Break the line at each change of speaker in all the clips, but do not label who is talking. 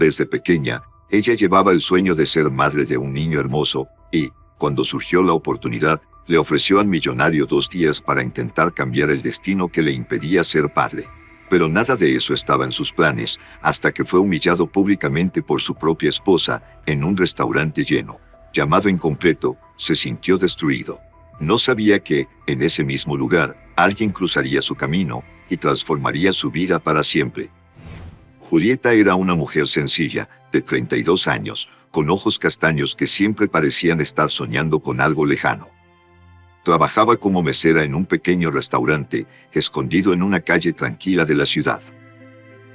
Desde pequeña, ella llevaba el sueño de ser madre de un niño hermoso, y, cuando surgió la oportunidad, le ofreció al millonario 2 días para intentar cambiar el destino que le impedía ser padre. Pero nada de eso estaba en sus planes, hasta que fue humillado públicamente por su propia esposa, en un restaurante lleno. Llamado incompleto, se sintió destruido. No sabía que, en ese mismo lugar, alguien cruzaría su camino, y transformaría su vida para siempre. Julieta era una mujer sencilla, de 32 años, con ojos castaños que siempre parecían estar soñando con algo lejano. Trabajaba como mesera en un pequeño restaurante, escondido en una calle tranquila de la ciudad.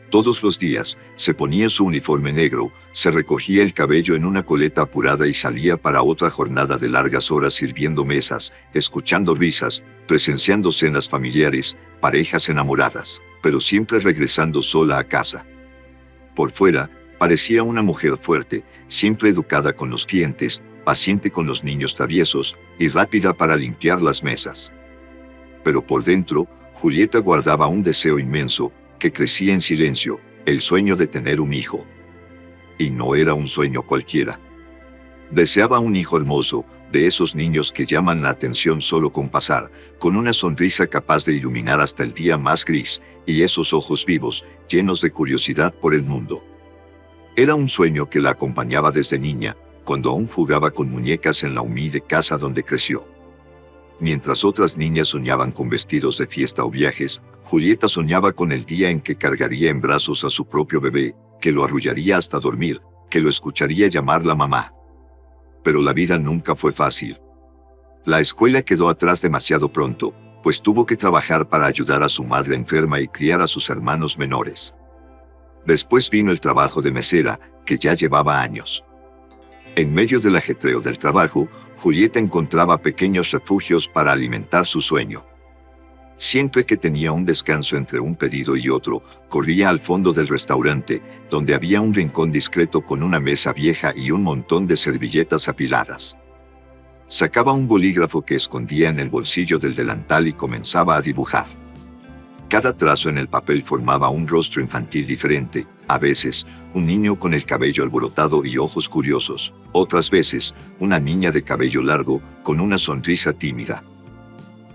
Todos los días, se ponía su uniforme negro, se recogía el cabello en una coleta apurada y salía para otra jornada de largas horas sirviendo mesas, escuchando risas, presenciando cenas familiares, parejas enamoradas, pero siempre regresando sola a casa. Por fuera, parecía una mujer fuerte, siempre educada con los clientes, paciente con los niños traviesos y rápida para limpiar las mesas. Pero por dentro, Julieta guardaba un deseo inmenso, que crecía en silencio, el sueño de tener un hijo. Y no era un sueño cualquiera. Deseaba un hijo hermoso, de esos niños que llaman la atención solo con pasar, con una sonrisa capaz de iluminar hasta el día más gris, y esos ojos vivos, llenos de curiosidad por el mundo. Era un sueño que la acompañaba desde niña, cuando aún jugaba con muñecas en la humilde casa donde creció. Mientras otras niñas soñaban con vestidos de fiesta o viajes, Julieta soñaba con el día en que cargaría en brazos a su propio bebé, que lo arrullaría hasta dormir, que lo escucharía llamar la mamá. Pero la vida nunca fue fácil. La escuela quedó atrás demasiado pronto, pues tuvo que trabajar para ayudar a su madre enferma y criar a sus hermanos menores. Después vino el trabajo de mesera, que ya llevaba años. En medio del ajetreo del trabajo, Julieta encontraba pequeños refugios para alimentar su sueño. Siempre que tenía un descanso entre un pedido y otro, corría al fondo del restaurante, donde había un rincón discreto con una mesa vieja y un montón de servilletas apiladas. Sacaba un bolígrafo que escondía en el bolsillo del delantal y comenzaba a dibujar. Cada trazo en el papel formaba un rostro infantil diferente, a veces, un niño con el cabello alborotado y ojos curiosos, otras veces, una niña de cabello largo, con una sonrisa tímida.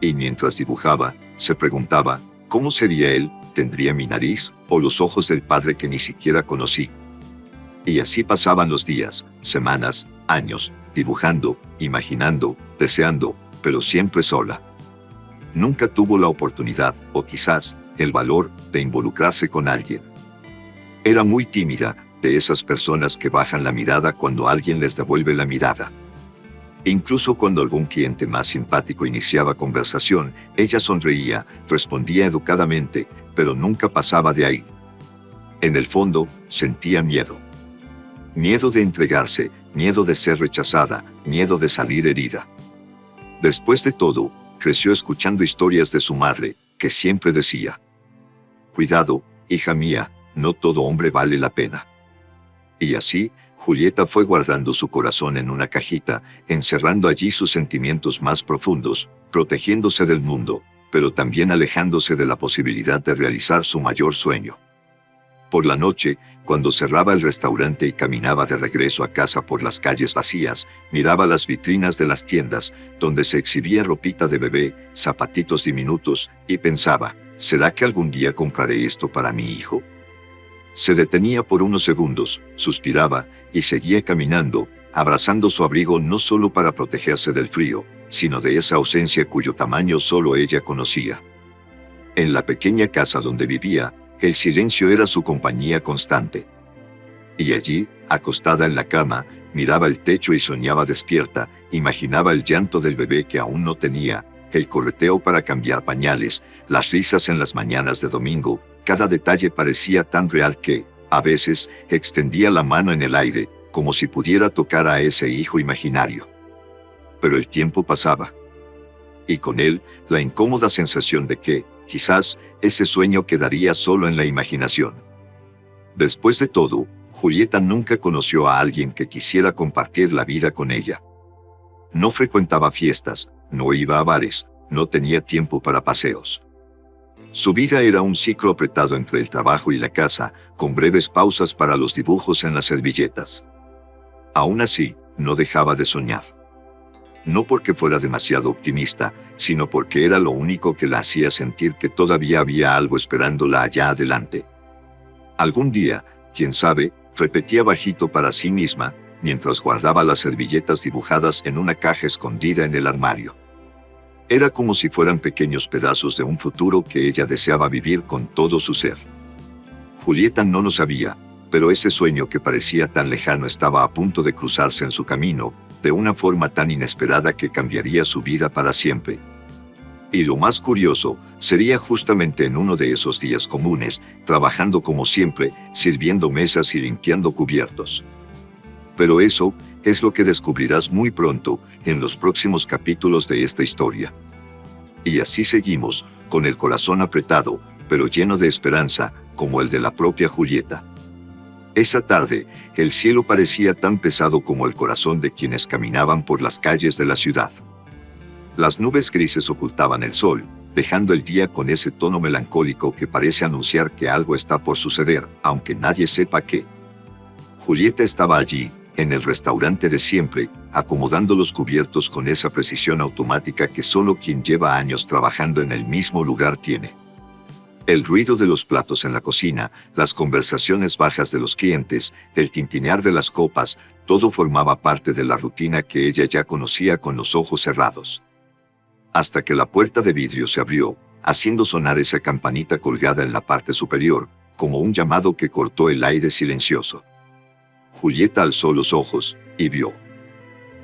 Y mientras dibujaba, se preguntaba, ¿cómo sería él? ¿Tendría mi nariz, o los ojos del padre que ni siquiera conocí? Y así pasaban los días, semanas, años, dibujando, imaginando, deseando, pero siempre sola. Nunca tuvo la oportunidad, o quizás, el valor, de involucrarse con alguien. Era muy tímida, de esas personas que bajan la mirada cuando alguien les devuelve la mirada. Incluso cuando algún cliente más simpático iniciaba conversación, ella sonreía, respondía educadamente, pero nunca pasaba de ahí. En el fondo, sentía miedo. Miedo de entregarse, miedo de ser rechazada, miedo de salir herida. Después de todo, creció escuchando historias de su madre, que siempre decía: «Cuidado, hija mía, no todo hombre vale la pena». Y así, Julieta fue guardando su corazón en una cajita, encerrando allí sus sentimientos más profundos, protegiéndose del mundo, pero también alejándose de la posibilidad de realizar su mayor sueño. Por la noche, cuando cerraba el restaurante y caminaba de regreso a casa por las calles vacías, miraba las vitrinas de las tiendas, donde se exhibía ropita de bebé, zapatitos diminutos, y pensaba, ¿será que algún día compraré esto para mi hijo? Se detenía por unos segundos, suspiraba, y seguía caminando, abrazando su abrigo no solo para protegerse del frío, sino de esa ausencia cuyo tamaño solo ella conocía. En la pequeña casa donde vivía, el silencio era su compañía constante. Y allí, acostada en la cama, miraba el techo y soñaba despierta, imaginaba el llanto del bebé que aún no tenía, el correteo para cambiar pañales, las risas en las mañanas de domingo. Cada detalle parecía tan real que, a veces, extendía la mano en el aire, como si pudiera tocar a ese hijo imaginario. Pero el tiempo pasaba. Y con él, la incómoda sensación de que, quizás, ese sueño quedaría solo en la imaginación. Después de todo, Julieta nunca conoció a alguien que quisiera compartir la vida con ella. No frecuentaba fiestas, no iba a bares, no tenía tiempo para paseos. Su vida era un ciclo apretado entre el trabajo y la casa, con breves pausas para los dibujos en las servilletas. Aún así, no dejaba de soñar. No porque fuera demasiado optimista, sino porque era lo único que la hacía sentir que todavía había algo esperándola allá adelante. Algún día, quién sabe, repetía bajito para sí misma, mientras guardaba las servilletas dibujadas en una caja escondida en el armario. Era como si fueran pequeños pedazos de un futuro que ella deseaba vivir con todo su ser. Julieta no lo sabía, pero ese sueño que parecía tan lejano estaba a punto de cruzarse en su camino, de una forma tan inesperada que cambiaría su vida para siempre. Y lo más curioso, sería justamente en uno de esos días comunes, trabajando como siempre, sirviendo mesas y limpiando cubiertos. Pero eso es lo que descubrirás muy pronto, en los próximos capítulos de esta historia. Y así seguimos, con el corazón apretado, pero lleno de esperanza, como el de la propia Julieta. Esa tarde, el cielo parecía tan pesado como el corazón de quienes caminaban por las calles de la ciudad. Las nubes grises ocultaban el sol, dejando el día con ese tono melancólico que parece anunciar que algo está por suceder, aunque nadie sepa qué. Julieta estaba allí, en el restaurante de siempre, acomodando los cubiertos con esa precisión automática que solo quien lleva años trabajando en el mismo lugar tiene. El ruido de los platos en la cocina, las conversaciones bajas de los clientes, el tintinear de las copas, todo formaba parte de la rutina que ella ya conocía con los ojos cerrados. Hasta que la puerta de vidrio se abrió, haciendo sonar esa campanita colgada en la parte superior, como un llamado que cortó el aire silencioso. Julieta alzó los ojos y vio.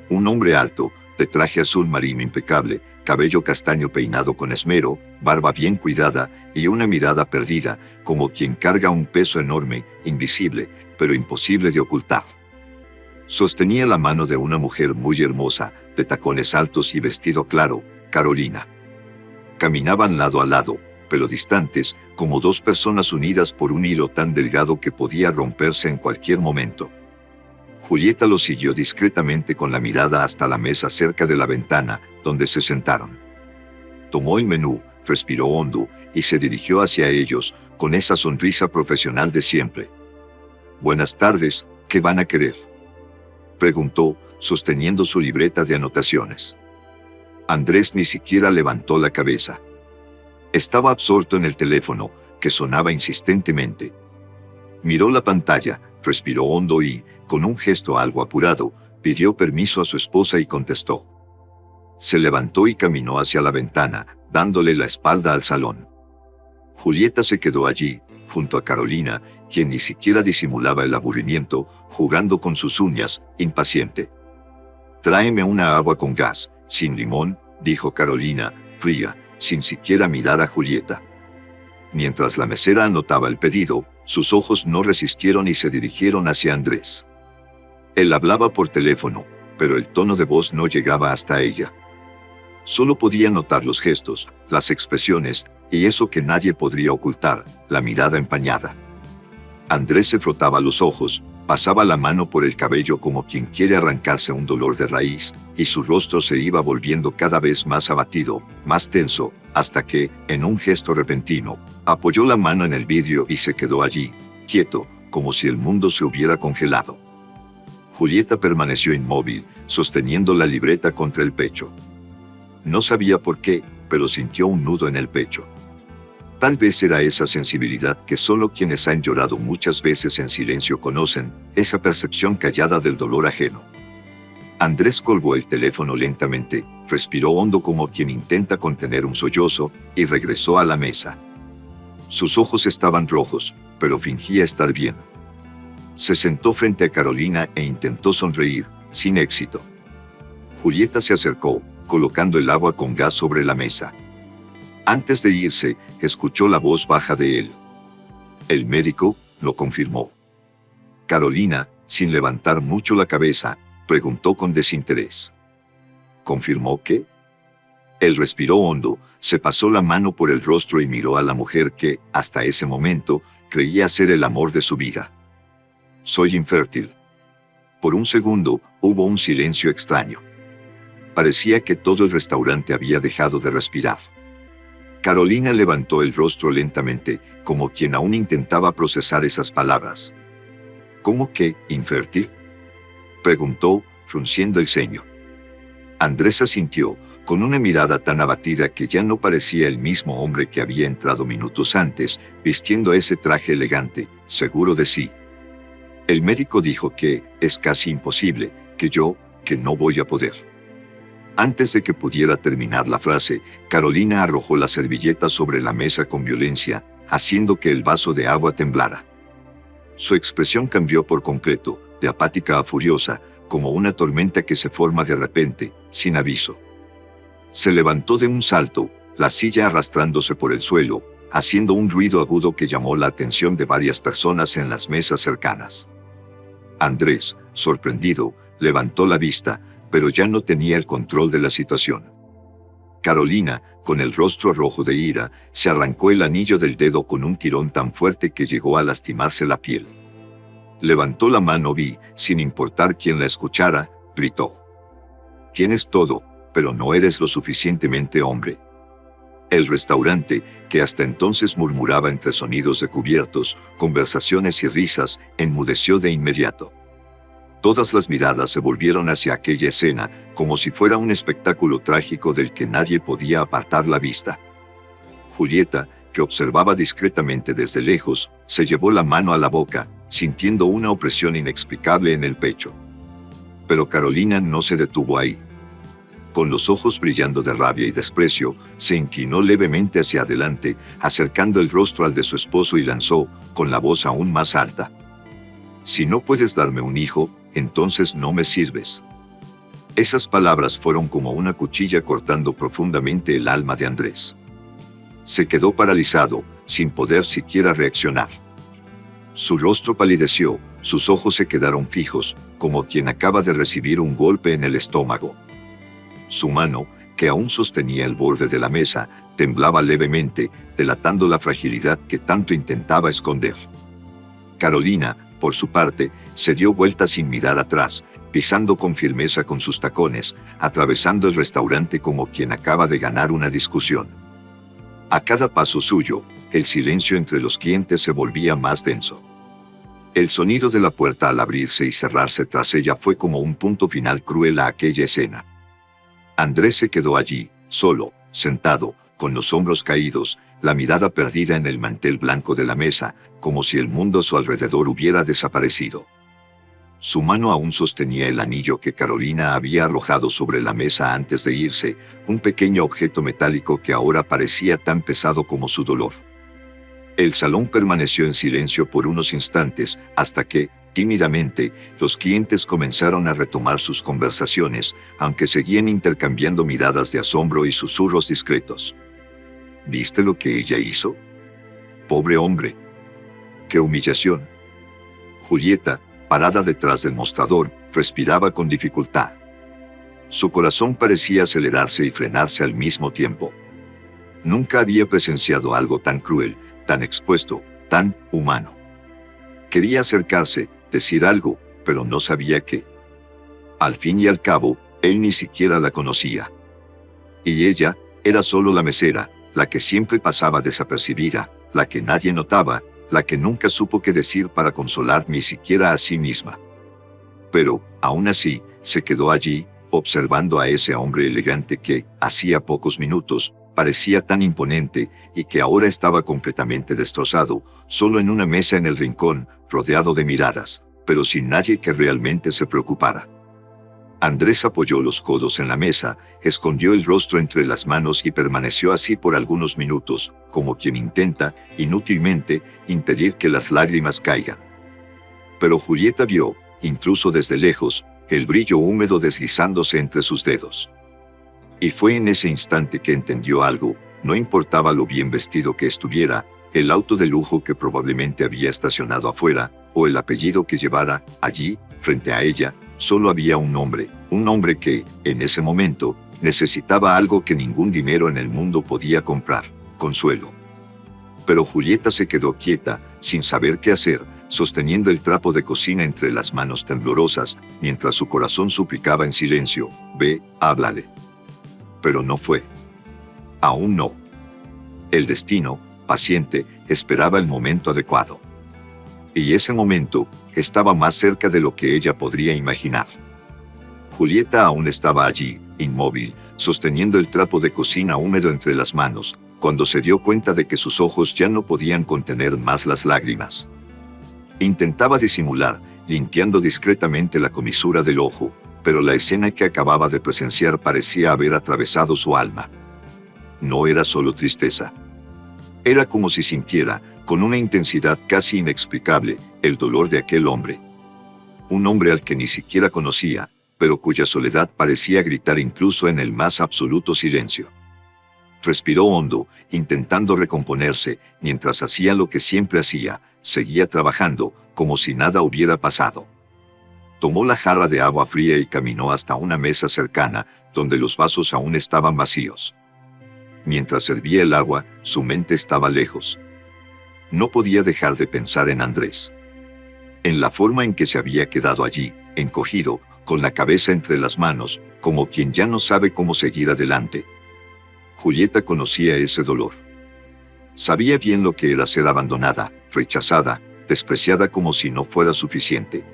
Un hombre alto, de traje azul marino impecable, cabello castaño peinado con esmero, barba bien cuidada y una mirada perdida, como quien carga un peso enorme, invisible, pero imposible de ocultar. Sostenía la mano de una mujer muy hermosa, de tacones altos y vestido claro, Carolina. Caminaban lado a lado, pero distantes, como dos personas unidas por un hilo tan delgado que podía romperse en cualquier momento. Julieta lo siguió discretamente con la mirada hasta la mesa cerca de la ventana, donde se sentaron. Tomó el menú, respiró hondo y se dirigió hacia ellos, con esa sonrisa profesional de siempre. «Buenas tardes, ¿qué van a querer?», preguntó, sosteniendo su libreta de anotaciones. Andrés ni siquiera levantó la cabeza. Estaba absorto en el teléfono, que sonaba insistentemente. Miró la pantalla, respiró hondo y, con un gesto algo apurado, pidió permiso a su esposa y contestó. Se levantó y caminó hacia la ventana, dándole la espalda al salón. Julieta se quedó allí, junto a Carolina, quien ni siquiera disimulaba el aburrimiento, jugando con sus uñas, impaciente. «Tráeme una agua con gas, sin limón», dijo Carolina, fría, sin siquiera mirar a Julieta. Mientras la mesera anotaba el pedido, sus ojos no resistieron y se dirigieron hacia Andrés. Él hablaba por teléfono, pero el tono de voz no llegaba hasta ella. Solo podía notar los gestos, las expresiones, y eso que nadie podría ocultar, la mirada empañada. Andrés se frotaba los ojos, pasaba la mano por el cabello como quien quiere arrancarse un dolor de raíz, y su rostro se iba volviendo cada vez más abatido, más tenso, hasta que, en un gesto repentino, apoyó la mano en el vidrio y se quedó allí, quieto, como si el mundo se hubiera congelado. Julieta permaneció inmóvil, sosteniendo la libreta contra el pecho. No sabía por qué, pero sintió un nudo en el pecho. Tal vez era esa sensibilidad que solo quienes han llorado muchas veces en silencio conocen, esa percepción callada del dolor ajeno. Andrés colgó el teléfono lentamente, respiró hondo como quien intenta contener un sollozo, y regresó a la mesa. Sus ojos estaban rojos, pero fingía estar bien. Se sentó frente a Carolina e intentó sonreír, sin éxito. Julieta se acercó, colocando el agua con gas sobre la mesa. Antes de irse, escuchó la voz baja de él. El médico lo confirmó. Carolina, sin levantar mucho la cabeza, preguntó con desinterés. ¿Confirmó qué? Él respiró hondo, se pasó la mano por el rostro y miró a la mujer que, hasta ese momento, creía ser el amor de su vida. Soy infértil. Por un segundo, hubo un silencio extraño. Parecía que todo el restaurante había dejado de respirar. Carolina levantó el rostro lentamente, como quien aún intentaba procesar esas palabras. ¿Cómo que infértil?, preguntó, frunciendo el ceño. Andrés asintió, con una mirada tan abatida que ya no parecía el mismo hombre que había entrado minutos antes, vistiendo ese traje elegante, seguro de sí. El médico dijo que es casi imposible, que no voy a poder. Antes de que pudiera terminar la frase, Carolina arrojó la servilleta sobre la mesa con violencia, haciendo que el vaso de agua temblara. Su expresión cambió por completo, de apática a furiosa, como una tormenta que se forma de repente, sin aviso. Se levantó de un salto, la silla arrastrándose por el suelo, haciendo un ruido agudo que llamó la atención de varias personas en las mesas cercanas. Andrés, sorprendido, levantó la vista, pero ya no tenía el control de la situación. Carolina, con el rostro rojo de ira, se arrancó el anillo del dedo con un tirón tan fuerte que llegó a lastimarse la piel. Levantó la mano y, sin importar quién la escuchara, gritó: «Tienes todo, pero no eres lo suficientemente hombre». El restaurante, que hasta entonces murmuraba entre sonidos de cubiertos, conversaciones y risas, enmudeció de inmediato. Todas las miradas se volvieron hacia aquella escena, como si fuera un espectáculo trágico del que nadie podía apartar la vista. Julieta, que observaba discretamente desde lejos, se llevó la mano a la boca, sintiendo una opresión inexplicable en el pecho. Pero Carolina no se detuvo ahí. Con los ojos brillando de rabia y desprecio, se inclinó levemente hacia adelante, acercando el rostro al de su esposo y lanzó, con la voz aún más alta: «Si no puedes darme un hijo, entonces no me sirves». Esas palabras fueron como una cuchilla cortando profundamente el alma de Andrés. Se quedó paralizado, sin poder siquiera reaccionar. Su rostro palideció, sus ojos se quedaron fijos, como quien acaba de recibir un golpe en el estómago. Su mano, que aún sostenía el borde de la mesa, temblaba levemente, delatando la fragilidad que tanto intentaba esconder. Carolina, por su parte, se dio vuelta sin mirar atrás, pisando con firmeza con sus tacones, atravesando el restaurante como quien acaba de ganar una discusión. A cada paso suyo, el silencio entre los clientes se volvía más denso. El sonido de la puerta al abrirse y cerrarse tras ella fue como un punto final cruel a aquella escena. Andrés se quedó allí, solo, sentado, con los hombros caídos, la mirada perdida en el mantel blanco de la mesa, como si el mundo a su alrededor hubiera desaparecido. Su mano aún sostenía el anillo que Carolina había arrojado sobre la mesa antes de irse, un pequeño objeto metálico que ahora parecía tan pesado como su dolor. El salón permaneció en silencio por unos instantes, hasta que, tímidamente, los clientes comenzaron a retomar sus conversaciones, aunque seguían intercambiando miradas de asombro y susurros discretos. ¿Viste lo que ella hizo? Pobre hombre. ¡Qué humillación! Julieta, parada detrás del mostrador, respiraba con dificultad. Su corazón parecía acelerarse y frenarse al mismo tiempo. Nunca había presenciado algo tan cruel, tan expuesto, tan humano. Quería acercarse, decir algo, pero no sabía qué. Al fin y al cabo, él ni siquiera la conocía. Y ella, era solo la mesera, la que siempre pasaba desapercibida, la que nadie notaba, la que nunca supo qué decir para consolar ni siquiera a sí misma. Pero, aún así, se quedó allí, observando a ese hombre elegante que, hacía pocos minutos, parecía tan imponente y que ahora estaba completamente destrozado, solo en una mesa en el rincón, rodeado de miradas, pero sin nadie que realmente se preocupara. Andrés apoyó los codos en la mesa, escondió el rostro entre las manos y permaneció así por algunos minutos, como quien intenta, inútilmente, impedir que las lágrimas caigan. Pero Julieta vio, incluso desde lejos, el brillo húmedo deslizándose entre sus dedos. Y fue en ese instante que entendió algo, no importaba lo bien vestido que estuviera, el auto de lujo que probablemente había estacionado afuera, o el apellido que llevara, allí, frente a ella, solo había un hombre que, en ese momento, necesitaba algo que ningún dinero en el mundo podía comprar: consuelo. Pero Julieta se quedó quieta, sin saber qué hacer, sosteniendo el trapo de cocina entre las manos temblorosas, mientras su corazón suplicaba en silencio: «Ve, háblale». Pero no fue. Aún no. El destino, paciente, esperaba el momento adecuado. Y ese momento estaba más cerca de lo que ella podría imaginar. Julieta aún estaba allí, inmóvil, sosteniendo el trapo de cocina húmedo entre las manos, cuando se dio cuenta de que sus ojos ya no podían contener más las lágrimas. Intentaba disimular, limpiando discretamente la comisura del ojo, pero la escena que acababa de presenciar parecía haber atravesado su alma. No era solo tristeza. Era como si sintiera, con una intensidad casi inexplicable, el dolor de aquel hombre. Un hombre al que ni siquiera conocía, pero cuya soledad parecía gritar incluso en el más absoluto silencio. Respiró hondo, intentando recomponerse, mientras hacía lo que siempre hacía, seguía trabajando, como si nada hubiera pasado. Tomó la jarra de agua fría y caminó hasta una mesa cercana, donde los vasos aún estaban vacíos. Mientras servía el agua, su mente estaba lejos. No podía dejar de pensar en Andrés. En la forma en que se había quedado allí, encogido, con la cabeza entre las manos, como quien ya no sabe cómo seguir adelante. Julieta conocía ese dolor. Sabía bien lo que era ser abandonada, rechazada, despreciada como si no fuera suficiente.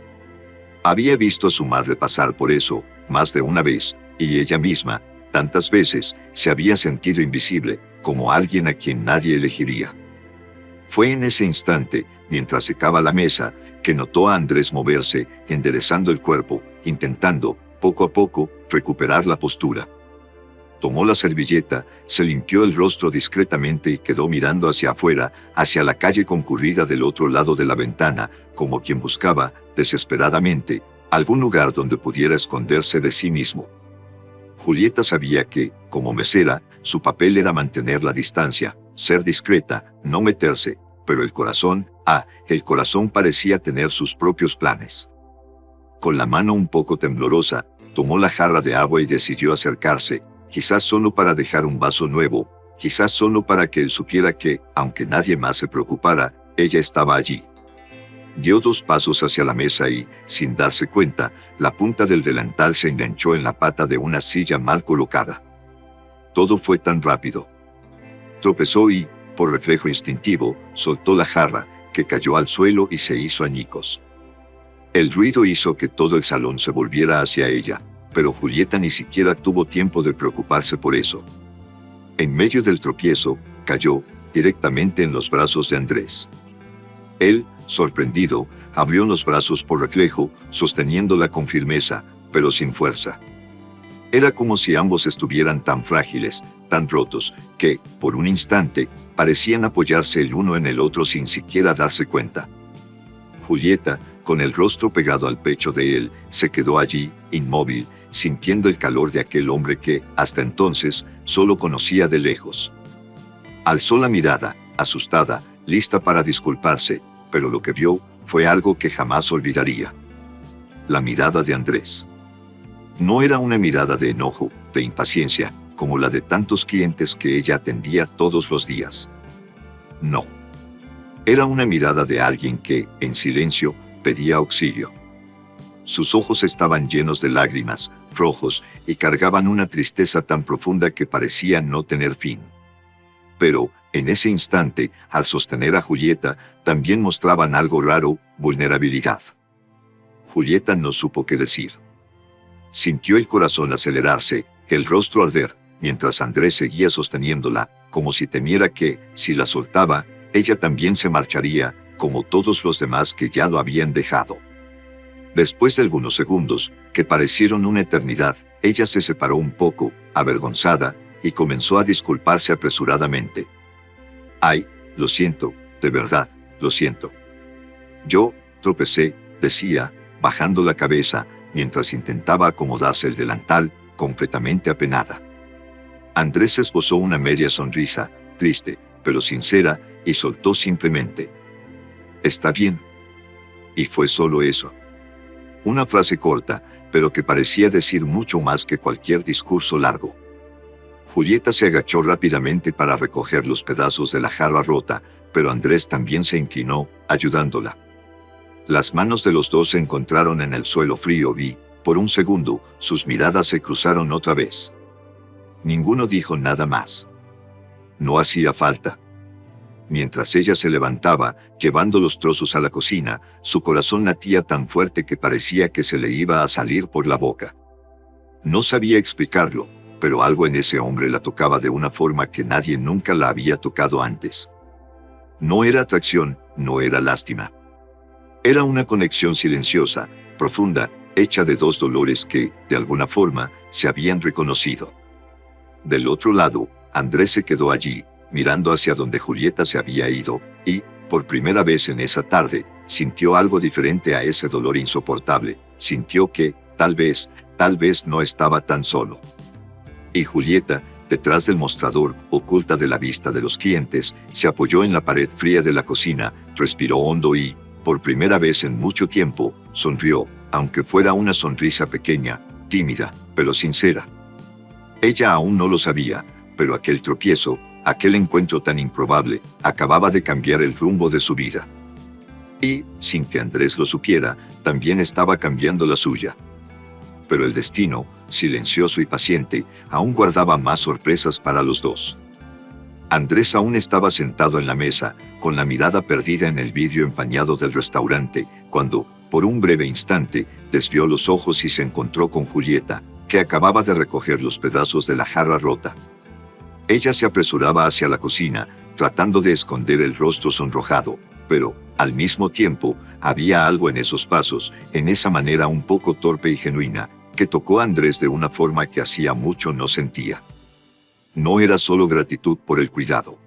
Había visto a su madre pasar por eso, más de una vez, y ella misma, tantas veces, se había sentido invisible, como alguien a quien nadie elegiría. Fue en ese instante, mientras secaba la mesa, que notó a Andrés moverse, enderezando el cuerpo, intentando, poco a poco, recuperar la postura. Tomó la servilleta, se limpió el rostro discretamente y quedó mirando hacia afuera, hacia la calle concurrida del otro lado de la ventana, como quien buscaba, desesperadamente, algún lugar donde pudiera esconderse de sí mismo. Julieta sabía que, como mesera, su papel era mantener la distancia, ser discreta, no meterse, pero el corazón parecía tener sus propios planes. Con la mano un poco temblorosa, tomó la jarra de agua y decidió acercarse, quizás solo para dejar un vaso nuevo, quizás solo para que él supiera que, aunque nadie más se preocupara, ella estaba allí. Dio 2 pasos hacia la mesa y, sin darse cuenta, la punta del delantal se enganchó en la pata de una silla mal colocada. Todo fue tan rápido. Tropezó y, por reflejo instintivo, soltó la jarra, que cayó al suelo y se hizo añicos. El ruido hizo que todo el salón se volviera hacia ella, pero Julieta ni siquiera tuvo tiempo de preocuparse por eso. En medio del tropiezo, cayó, directamente en los brazos de Andrés. Él, sorprendido, abrió los brazos por reflejo, sosteniéndola con firmeza, pero sin fuerza. Era como si ambos estuvieran tan frágiles, tan rotos, que, por un instante, parecían apoyarse el uno en el otro sin siquiera darse cuenta. Julieta, con el rostro pegado al pecho de él, se quedó allí, inmóvil, sintiendo el calor de aquel hombre que, hasta entonces, solo conocía de lejos. Alzó la mirada, asustada, lista para disculparse, pero lo que vio fue algo que jamás olvidaría. La mirada de Andrés. No era una mirada de enojo, de impaciencia, como la de tantos clientes que ella atendía todos los días. No. Era una mirada de alguien que, en silencio, pedía auxilio. Sus ojos estaban llenos de lágrimas, rojos, y cargaban una tristeza tan profunda que parecía no tener fin. Pero, en ese instante, al sostener a Julieta, también mostraban algo raro, vulnerabilidad. Julieta no supo qué decir. Sintió el corazón acelerarse, el rostro arder, mientras Andrés seguía sosteniéndola, como si temiera que, si la soltaba, ella también se marcharía, como todos los demás que ya lo habían dejado. Después de algunos segundos, que parecieron una eternidad, ella se separó un poco, avergonzada, y comenzó a disculparse apresuradamente. «Ay, lo siento, de verdad, lo siento. Yo, tropecé», decía, bajando la cabeza, mientras intentaba acomodarse el delantal, completamente apenada. Andrés esbozó una media sonrisa, triste, pero sincera, y soltó simplemente: «Está bien». Y fue solo eso. Una frase corta, pero que parecía decir mucho más que cualquier discurso largo. Julieta se agachó rápidamente para recoger los pedazos de la jarra rota, pero Andrés también se inclinó, ayudándola. Las manos de los dos se encontraron en el suelo frío y, por un segundo, sus miradas se cruzaron otra vez. Ninguno dijo nada más. No hacía falta. Mientras ella se levantaba, llevando los trozos a la cocina, su corazón latía tan fuerte que parecía que se le iba a salir por la boca. No sabía explicarlo, pero algo en ese hombre la tocaba de una forma que nadie nunca la había tocado antes. No era atracción, no era lástima. Era una conexión silenciosa, profunda, hecha de dos dolores que, de alguna forma, se habían reconocido. Del otro lado, Andrés se quedó allí, mirando hacia donde Julieta se había ido, y, por primera vez en esa tarde, sintió algo diferente a ese dolor insoportable. Sintió que, tal vez no estaba tan solo. Y Julieta, detrás del mostrador, oculta de la vista de los clientes, se apoyó en la pared fría de la cocina, respiró hondo y, por primera vez en mucho tiempo, sonrió, aunque fuera una sonrisa pequeña, tímida, pero sincera. Ella aún no lo sabía, pero aquel tropiezo, aquel encuentro tan improbable, acababa de cambiar el rumbo de su vida. Y, sin que Andrés lo supiera, también estaba cambiando la suya. Pero el destino, silencioso y paciente, aún guardaba más sorpresas para los dos. Andrés aún estaba sentado en la mesa, con la mirada perdida en el vidrio empañado del restaurante, cuando, por un breve instante, desvió los ojos y se encontró con Julieta, que acababa de recoger los pedazos de la jarra rota. Ella se apresuraba hacia la cocina, tratando de esconder el rostro sonrojado, pero, al mismo tiempo, había algo en esos pasos, en esa manera un poco torpe y genuina, que tocó a Andrés de una forma que hacía mucho no sentía. No era solo gratitud por el cuidado.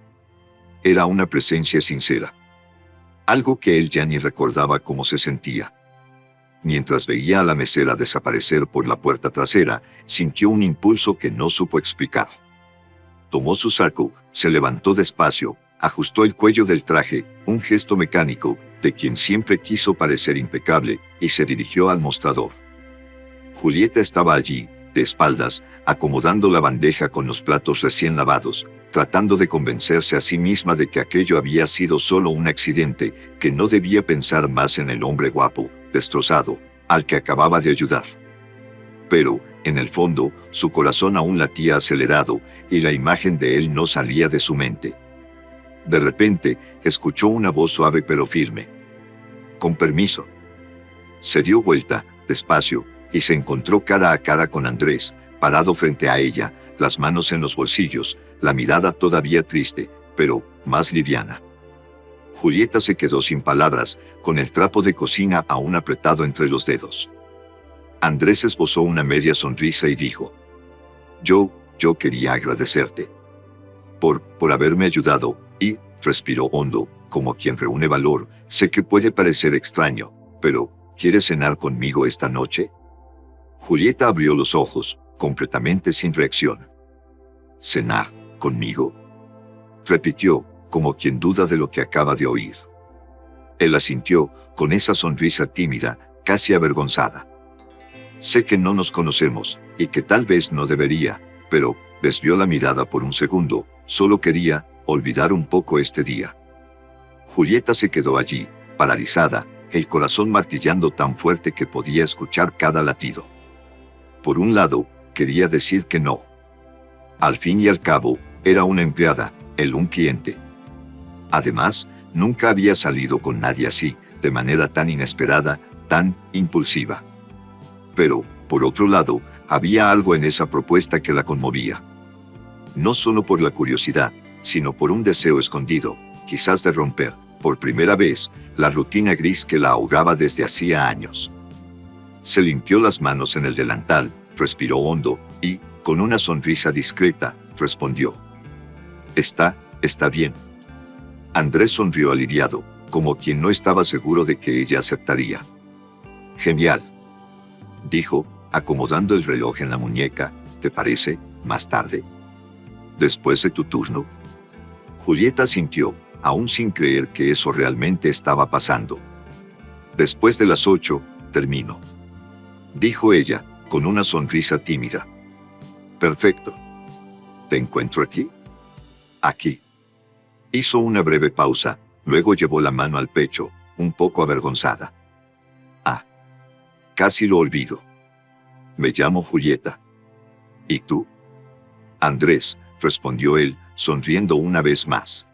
Era una presencia sincera. Algo que él ya ni recordaba cómo se sentía. Mientras veía a la mesera desaparecer por la puerta trasera, sintió un impulso que no supo explicar. Tomó su saco, se levantó despacio, ajustó el cuello del traje, un gesto mecánico, de quien siempre quiso parecer impecable, y se dirigió al mostrador. Julieta estaba allí, de espaldas, acomodando la bandeja con los platos recién lavados, tratando de convencerse a sí misma de que aquello había sido solo un accidente, que no debía pensar más en el hombre guapo, destrozado, al que acababa de ayudar. Pero, en el fondo, su corazón aún latía acelerado, y la imagen de él no salía de su mente. De repente, escuchó una voz suave pero firme. «Con permiso». Se dio vuelta, despacio, y se encontró cara a cara con Andrés, parado frente a ella, las manos en los bolsillos, la mirada todavía triste, pero más liviana. Julieta se quedó sin palabras, con el trapo de cocina aún apretado entre los dedos. Andrés esbozó una media sonrisa y dijo: Yo quería agradecerte. Por haberme ayudado, y, respiró hondo, como quien reúne valor, sé que puede parecer extraño, pero, ¿quieres cenar conmigo esta noche? Julieta abrió los ojos, completamente sin reacción. ¿Cenar conmigo?, repitió, como quien duda de lo que acaba de oír. Él asintió, con esa sonrisa tímida, casi avergonzada. Sé que no nos conocemos, y que tal vez no debería, pero, desvió la mirada por un segundo, solo quería olvidar un poco este día. Julieta se quedó allí, paralizada, el corazón martillando tan fuerte que podía escuchar cada latido. Por un lado, quería decir que no. Al fin y al cabo, era una empleada, él un cliente. Además, nunca había salido con nadie así, de manera tan inesperada, tan impulsiva. Pero, por otro lado, había algo en esa propuesta que la conmovía. No solo por la curiosidad, sino por un deseo escondido, quizás de romper, por primera vez, la rutina gris que la ahogaba desde hacía años. Se limpió las manos en el delantal, respiró hondo, y, con una sonrisa discreta, respondió: Está bien. Andrés sonrió aliviado, como quien no estaba seguro de que ella aceptaría. Genial, dijo, acomodando el reloj en la muñeca. ¿Te parece, más tarde? ¿Después de tu turno? Julieta asintió, aún sin creer que eso realmente estaba pasando. Después de las 8, termino, dijo ella, con una sonrisa tímida. Perfecto. ¿Te encuentro aquí? Aquí. Hizo una breve pausa, luego llevó la mano al pecho, un poco avergonzada. Casi lo olvido. Me llamo Julieta. ¿Y tú? Andrés, respondió él, sonriendo una vez más.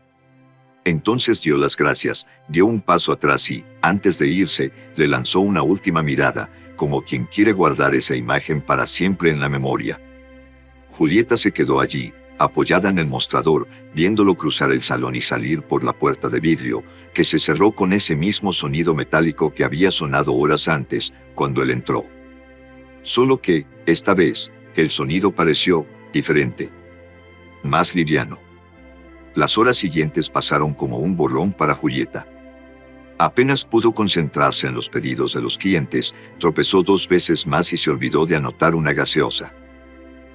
Entonces dio las gracias, dio un paso atrás y, antes de irse, le lanzó una última mirada, como quien quiere guardar esa imagen para siempre en la memoria. Julieta se quedó allí, apoyada en el mostrador, viéndolo cruzar el salón y salir por la puerta de vidrio, que se cerró con ese mismo sonido metálico que había sonado horas antes, cuando él entró. Solo que, esta vez, el sonido pareció diferente, más liviano. Las horas siguientes pasaron como un borrón para Julieta. Apenas pudo concentrarse en los pedidos de los clientes, tropezó 2 veces más y se olvidó de anotar una gaseosa.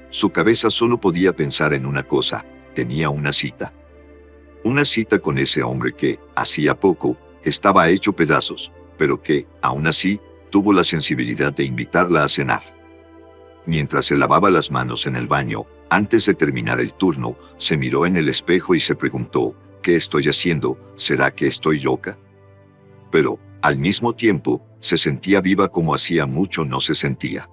Su cabeza solo podía pensar en una cosa: tenía una cita. Una cita con ese hombre que, hacía poco, estaba hecho pedazos, pero que, aún así, tuvo la sensibilidad de invitarla a cenar. Mientras se lavaba las manos en el baño, antes de terminar el turno, se miró en el espejo y se preguntó: ¿qué estoy haciendo? ¿Será que estoy loca? Pero, al mismo tiempo, se sentía viva como hacía mucho no se sentía.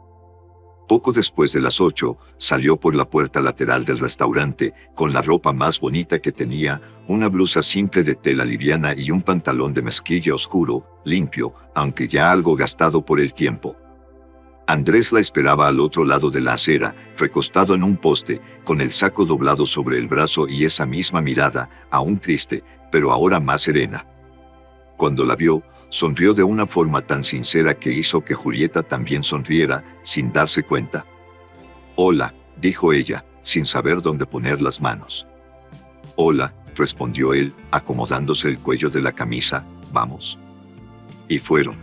Poco después de las 8, salió por la puerta lateral del restaurante, con la ropa más bonita que tenía, una blusa simple de tela liviana y un pantalón de mezclilla oscuro, limpio, aunque ya algo gastado por el tiempo. Andrés la esperaba al otro lado de la acera, recostado en un poste, con el saco doblado sobre el brazo y esa misma mirada, aún triste, pero ahora más serena. Cuando la vio, sonrió de una forma tan sincera que hizo que Julieta también sonriera, sin darse cuenta. «Hola», dijo ella, sin saber dónde poner las manos. «Hola», respondió él, acomodándose el cuello de la camisa, «vamos». Y fueron.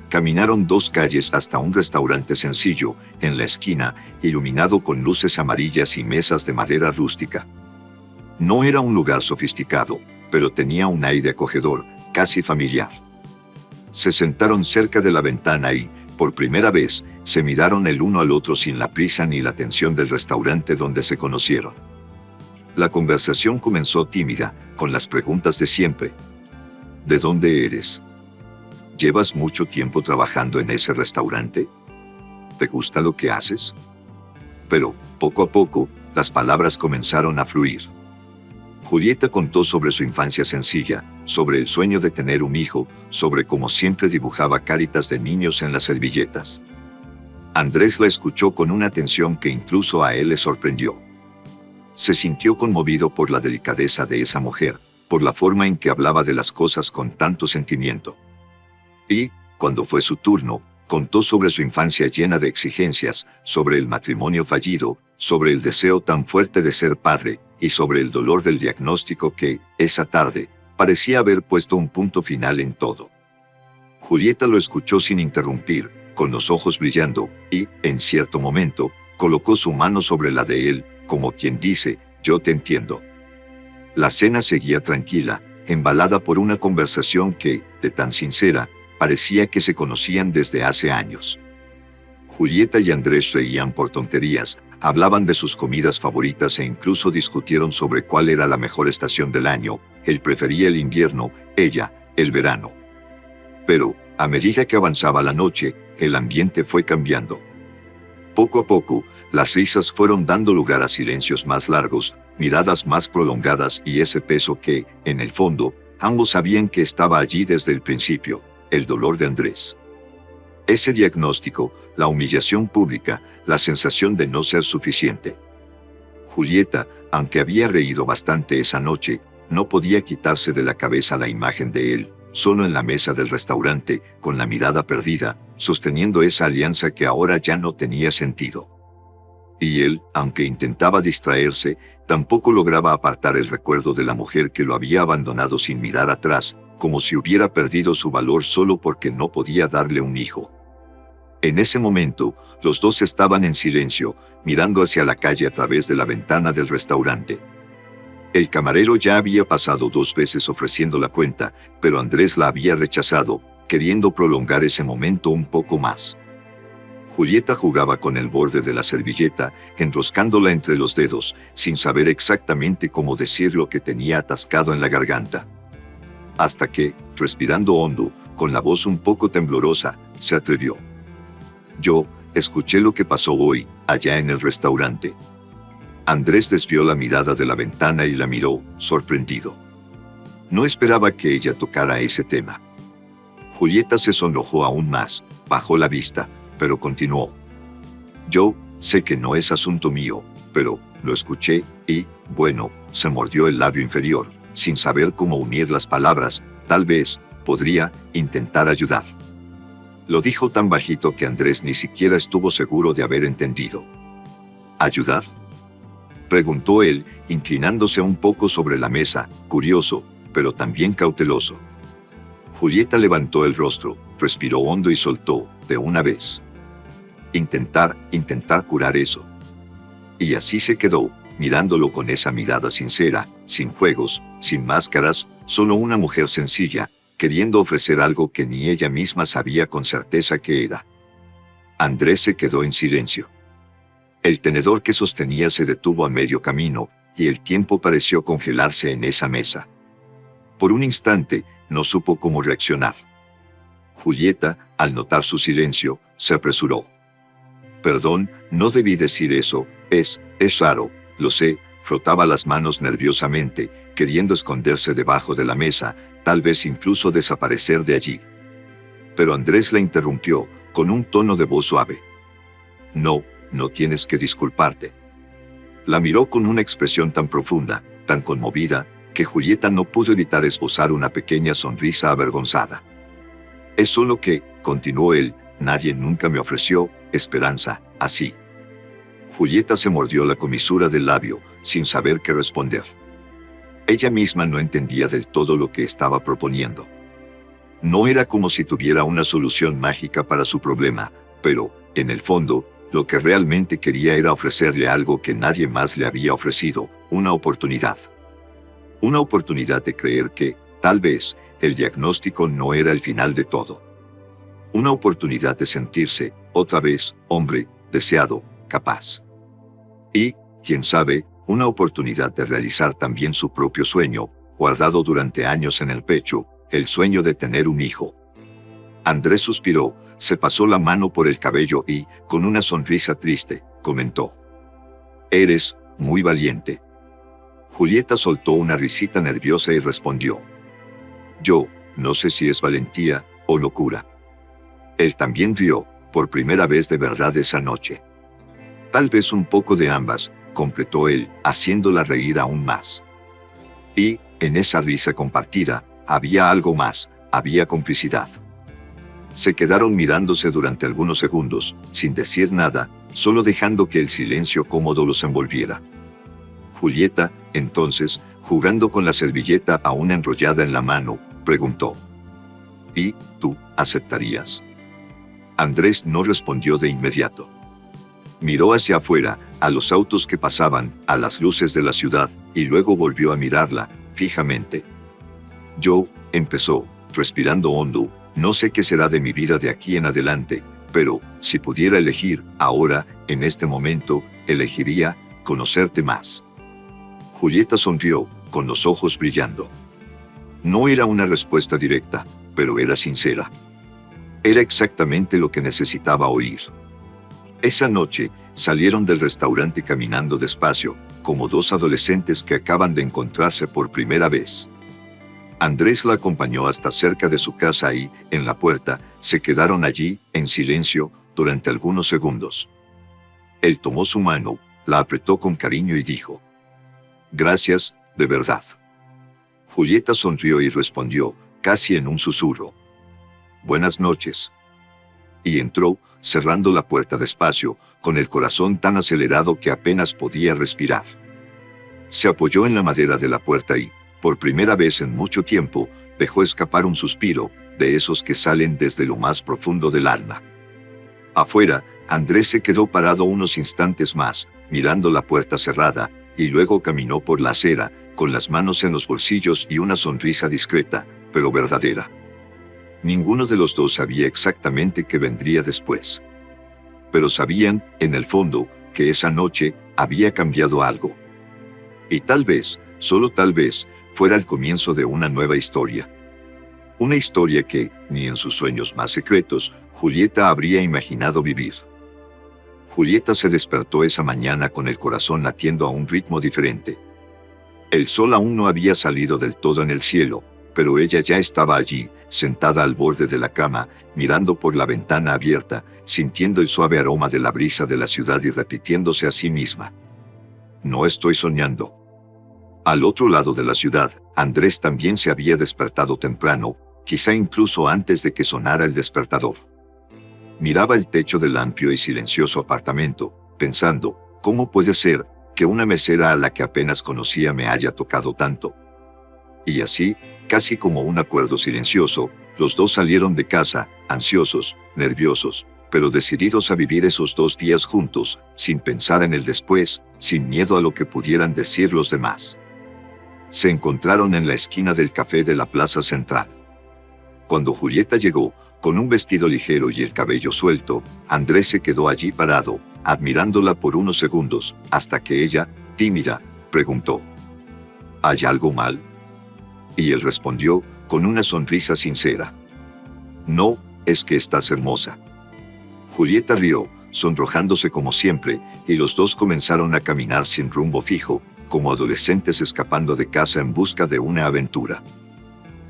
Caminaron 2 calles hasta un restaurante sencillo, en la esquina, iluminado con luces amarillas y mesas de madera rústica. No era un lugar sofisticado, pero tenía un aire acogedor, casi familiar. Se sentaron cerca de la ventana y, por primera vez, se miraron el uno al otro sin la prisa ni la tensión del restaurante donde se conocieron. La conversación comenzó tímida, con las preguntas de siempre. ¿De dónde eres? ¿Llevas mucho tiempo trabajando en ese restaurante? ¿Te gusta lo que haces? Pero, poco a poco, las palabras comenzaron a fluir. Julieta contó sobre su infancia sencilla, sobre el sueño de tener un hijo, sobre cómo siempre dibujaba caritas de niños en las servilletas. Andrés la escuchó con una atención que incluso a él le sorprendió. Se sintió conmovido por la delicadeza de esa mujer, por la forma en que hablaba de las cosas con tanto sentimiento. Y, cuando fue su turno, contó sobre su infancia llena de exigencias, sobre el matrimonio fallido, sobre el deseo tan fuerte de ser padre, y sobre el dolor del diagnóstico que, esa tarde, parecía haber puesto un punto final en todo. Julieta lo escuchó sin interrumpir, con los ojos brillando, y, en cierto momento, colocó su mano sobre la de él, como quien dice: «Yo te entiendo». La cena seguía tranquila, embalada por una conversación que, de tan sincera, parecía que se conocían desde hace años. Julieta y Andrés reían por tonterías, hablaban de sus comidas favoritas e incluso discutieron sobre cuál era la mejor estación del año. Él prefería el invierno, ella, el verano. Pero, a medida que avanzaba la noche, el ambiente fue cambiando. Poco a poco, las risas fueron dando lugar a silencios más largos, miradas más prolongadas y ese peso que, en el fondo, ambos sabían que estaba allí desde el principio: el dolor de Andrés. Ese diagnóstico, la humillación pública, la sensación de no ser suficiente. Julieta, aunque había reído bastante esa noche, no podía quitarse de la cabeza la imagen de él, solo en la mesa del restaurante, con la mirada perdida, sosteniendo esa alianza que ahora ya no tenía sentido. Y él, aunque intentaba distraerse, tampoco lograba apartar el recuerdo de la mujer que lo había abandonado sin mirar atrás, como si hubiera perdido su valor solo porque no podía darle un hijo. En ese momento, los dos estaban en silencio, mirando hacia la calle a través de la ventana del restaurante. El camarero ya había pasado 2 veces ofreciendo la cuenta, pero Andrés la había rechazado, queriendo prolongar ese momento un poco más. Julieta jugaba con el borde de la servilleta, enroscándola entre los dedos, sin saber exactamente cómo decir lo que tenía atascado en la garganta. Hasta que, respirando hondo, con la voz un poco temblorosa, se atrevió: «Yo escuché lo que pasó hoy, allá en el restaurante. Andrés desvió la mirada de la ventana y la miró, sorprendido. No esperaba que ella tocara ese tema. Julieta se sonrojó aún más, bajó la vista, pero continuó. Yo sé que no es asunto mío, pero lo escuché y, bueno, se mordió el labio inferior, sin saber cómo unir las palabras. Tal vez podría intentar ayudar. Lo dijo tan bajito que Andrés ni siquiera estuvo seguro de haber entendido. ¿Ayudar?, preguntó él, inclinándose un poco sobre la mesa, curioso, pero también cauteloso. Julieta levantó el rostro, respiró hondo y soltó, de una vez. Intentar curar eso. Y así se quedó, mirándolo con esa mirada sincera, sin juegos, sin máscaras, solo una mujer sencilla, queriendo ofrecer algo que ni ella misma sabía con certeza qué era. Andrés se quedó en silencio. El tenedor que sostenía se detuvo a medio camino, y el tiempo pareció congelarse en esa mesa. Por un instante, no supo cómo reaccionar. Julieta, al notar su silencio, se apresuró. Perdón, no debí decir eso, es raro, lo sé, frotaba las manos nerviosamente, queriendo esconderse debajo de la mesa, tal vez incluso desaparecer de allí. Pero Andrés la interrumpió, con un tono de voz suave. No tienes que disculparte. La miró con una expresión tan profunda, tan conmovida, que Julieta no pudo evitar esbozar una pequeña sonrisa avergonzada. Es solo que, continuó él, nadie nunca me ofreció esperanza, así. Julieta se mordió la comisura del labio, sin saber qué responder. Ella misma no entendía del todo lo que estaba proponiendo. No era como si tuviera una solución mágica para su problema, pero, en el fondo, lo que realmente quería era ofrecerle algo que nadie más le había ofrecido, una oportunidad. Una oportunidad de creer que, tal vez, el diagnóstico no era el final de todo. Una oportunidad de sentirse, otra vez, hombre, deseado, capaz. Y, quién sabe, una oportunidad de realizar también su propio sueño, guardado durante años en el pecho, el sueño de tener un hijo. Andrés suspiró, se pasó la mano por el cabello y, con una sonrisa triste, comentó. Eres muy valiente. Julieta soltó una risita nerviosa y respondió. Yo, no sé si es valentía o locura. Él también rió, por primera vez de verdad esa noche. Tal vez un poco de ambas, completó él, haciéndola reír aún más. Y, en esa risa compartida, había algo más, había complicidad. Se quedaron mirándose durante algunos segundos, sin decir nada, solo dejando que el silencio cómodo los envolviera. Julieta, entonces, jugando con la servilleta aún enrollada en la mano, preguntó. ¿Y tú aceptarías? Andrés no respondió de inmediato. Miró hacia afuera, a los autos que pasaban, a las luces de la ciudad, y luego volvió a mirarla, fijamente. Yo, empezó, respirando hondo, no sé qué será de mi vida de aquí en adelante, pero, si pudiera elegir, ahora, en este momento, elegiría conocerte más. Julieta sonrió, con los ojos brillando. No era una respuesta directa, pero era sincera. Era exactamente lo que necesitaba oír. Esa noche, salieron del restaurante caminando despacio, como dos adolescentes que acaban de encontrarse por primera vez. Andrés la acompañó hasta cerca de su casa y, en la puerta, se quedaron allí, en silencio, durante algunos segundos. Él tomó su mano, la apretó con cariño y dijo: Gracias, de verdad. Julieta sonrió y respondió, casi en un susurro: Buenas noches. Y entró, cerrando la puerta despacio, con el corazón tan acelerado que apenas podía respirar. Se apoyó en la madera de la puerta y, por primera vez en mucho tiempo, dejó escapar un suspiro, de esos que salen desde lo más profundo del alma. Afuera, Andrés se quedó parado unos instantes más, mirando la puerta cerrada, y luego caminó por la acera, con las manos en los bolsillos y una sonrisa discreta, pero verdadera. Ninguno de los dos sabía exactamente qué vendría después. Pero sabían, en el fondo, que esa noche había cambiado algo. Y tal vez, solo tal vez, fuera el comienzo de una nueva historia. Una historia que, ni en sus sueños más secretos, Julieta habría imaginado vivir. Julieta se despertó esa mañana con el corazón latiendo a un ritmo diferente. El sol aún no había salido del todo en el cielo, pero ella ya estaba allí, sentada al borde de la cama, mirando por la ventana abierta, sintiendo el suave aroma de la brisa de la ciudad y repitiéndose a sí misma: no estoy soñando. Al otro lado de la ciudad, Andrés también se había despertado temprano, quizá incluso antes de que sonara el despertador. Miraba el techo del amplio y silencioso apartamento, pensando: ¿cómo puede ser que una mesera a la que apenas conocía me haya tocado tanto? Y así, casi como un acuerdo silencioso, los dos salieron de casa, ansiosos, nerviosos, pero decididos a vivir esos 2 días juntos, sin pensar en el después, sin miedo a lo que pudieran decir los demás. Se encontraron en la esquina del café de la plaza central. Cuando Julieta llegó, con un vestido ligero y el cabello suelto, Andrés se quedó allí parado, admirándola por unos segundos, hasta que ella, tímida, preguntó: ¿hay algo mal? Y él respondió, con una sonrisa sincera: no, es que estás hermosa. Julieta rió, sonrojándose como siempre, y los dos comenzaron a caminar sin rumbo fijo, como adolescentes escapando de casa en busca de una aventura.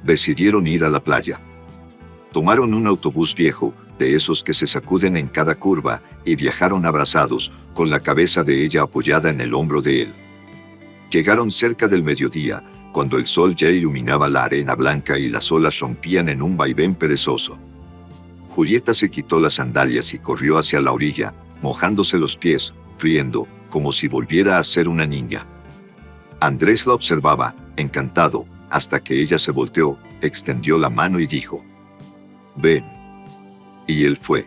Decidieron ir a la playa. Tomaron un autobús viejo, de esos que se sacuden en cada curva, y viajaron abrazados, con la cabeza de ella apoyada en el hombro de él. Llegaron cerca del mediodía, cuando el sol ya iluminaba la arena blanca y las olas rompían en un vaivén perezoso. Julieta se quitó las sandalias y corrió hacia la orilla, mojándose los pies, riendo, como si volviera a ser una niña. Andrés la observaba, encantado, hasta que ella se volteó, extendió la mano y dijo: ven. Y él fue.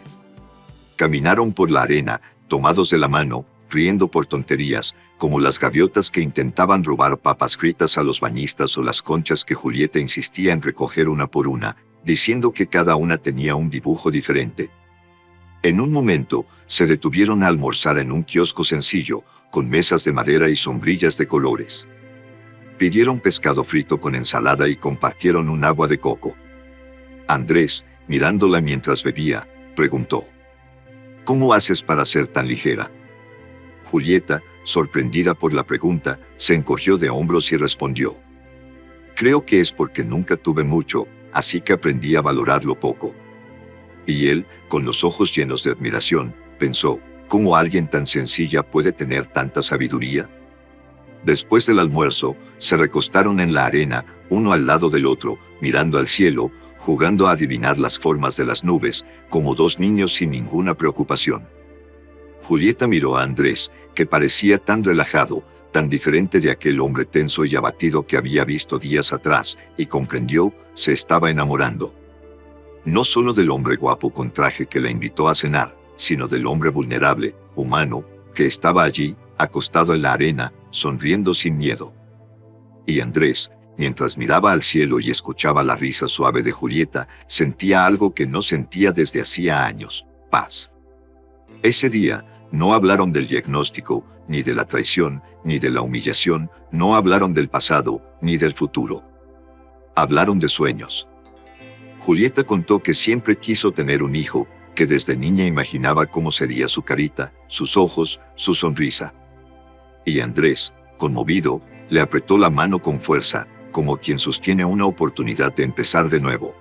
Caminaron por la arena, tomados de la mano, riendo por tonterías, como las gaviotas que intentaban robar papas fritas a los bañistas o las conchas que Julieta insistía en recoger una por una, diciendo que cada una tenía un dibujo diferente. En un momento, se detuvieron a almorzar en un kiosco sencillo, con mesas de madera y sombrillas de colores. Pidieron pescado frito con ensalada y compartieron un agua de coco. Andrés, mirándola mientras bebía, preguntó: ¿cómo haces para ser tan ligera? Julieta, sorprendida por la pregunta, se encogió de hombros y respondió: creo que es porque nunca tuve mucho, así que aprendí a valorarlo poco. Y él, con los ojos llenos de admiración, pensó: ¿cómo alguien tan sencilla puede tener tanta sabiduría? Después del almuerzo, se recostaron en la arena, uno al lado del otro, mirando al cielo, jugando a adivinar las formas de las nubes, como 2 niños sin ninguna preocupación. Julieta miró a Andrés, que parecía tan relajado, tan diferente de aquel hombre tenso y abatido que había visto días atrás, y comprendió: se estaba enamorando. No solo del hombre guapo con traje que la invitó a cenar, sino del hombre vulnerable, humano, que estaba allí, acostado en la arena, sonriendo sin miedo. Y Andrés, mientras miraba al cielo y escuchaba la risa suave de Julieta, sentía algo que no sentía desde hacía años: paz. Ese día, no hablaron del diagnóstico, ni de la traición, ni de la humillación, no hablaron del pasado, ni del futuro. Hablaron de sueños. Julieta contó que siempre quiso tener un hijo, que desde niña imaginaba cómo sería su carita, sus ojos, su sonrisa. Y Andrés, conmovido, le apretó la mano con fuerza, como quien sostiene una oportunidad de empezar de nuevo.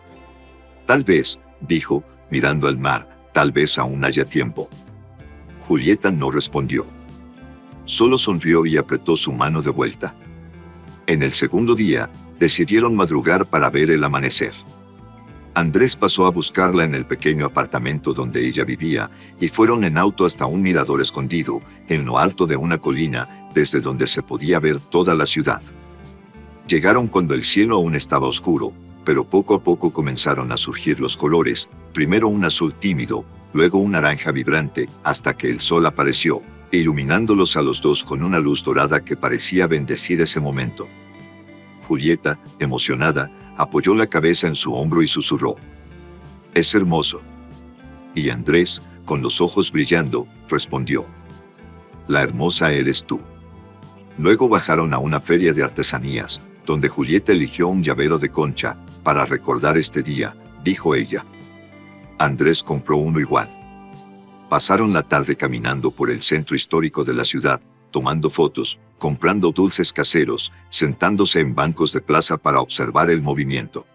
Tal vez, dijo, mirando al mar, tal vez aún haya tiempo. Julieta no respondió. Solo sonrió y apretó su mano de vuelta. En el segundo día, decidieron madrugar para ver el amanecer. Andrés pasó a buscarla en el pequeño apartamento donde ella vivía, y fueron en auto hasta un mirador escondido, en lo alto de una colina, desde donde se podía ver toda la ciudad. Llegaron cuando el cielo aún estaba oscuro, pero poco a poco comenzaron a surgir los colores, primero un azul tímido, luego un naranja vibrante, hasta que el sol apareció, iluminándolos a los dos con una luz dorada que parecía bendecir ese momento. Julieta, emocionada, apoyó la cabeza en su hombro y susurró: es hermoso. Y Andrés, con los ojos brillando, respondió: la hermosa eres tú. Luego bajaron a una feria de artesanías, donde Julieta eligió un llavero de concha, para recordar este día, dijo ella. Andrés compró uno igual. Pasaron la tarde caminando por el centro histórico de la ciudad, tomando fotos, comprando dulces caseros, sentándose en bancos de plaza para observar el movimiento.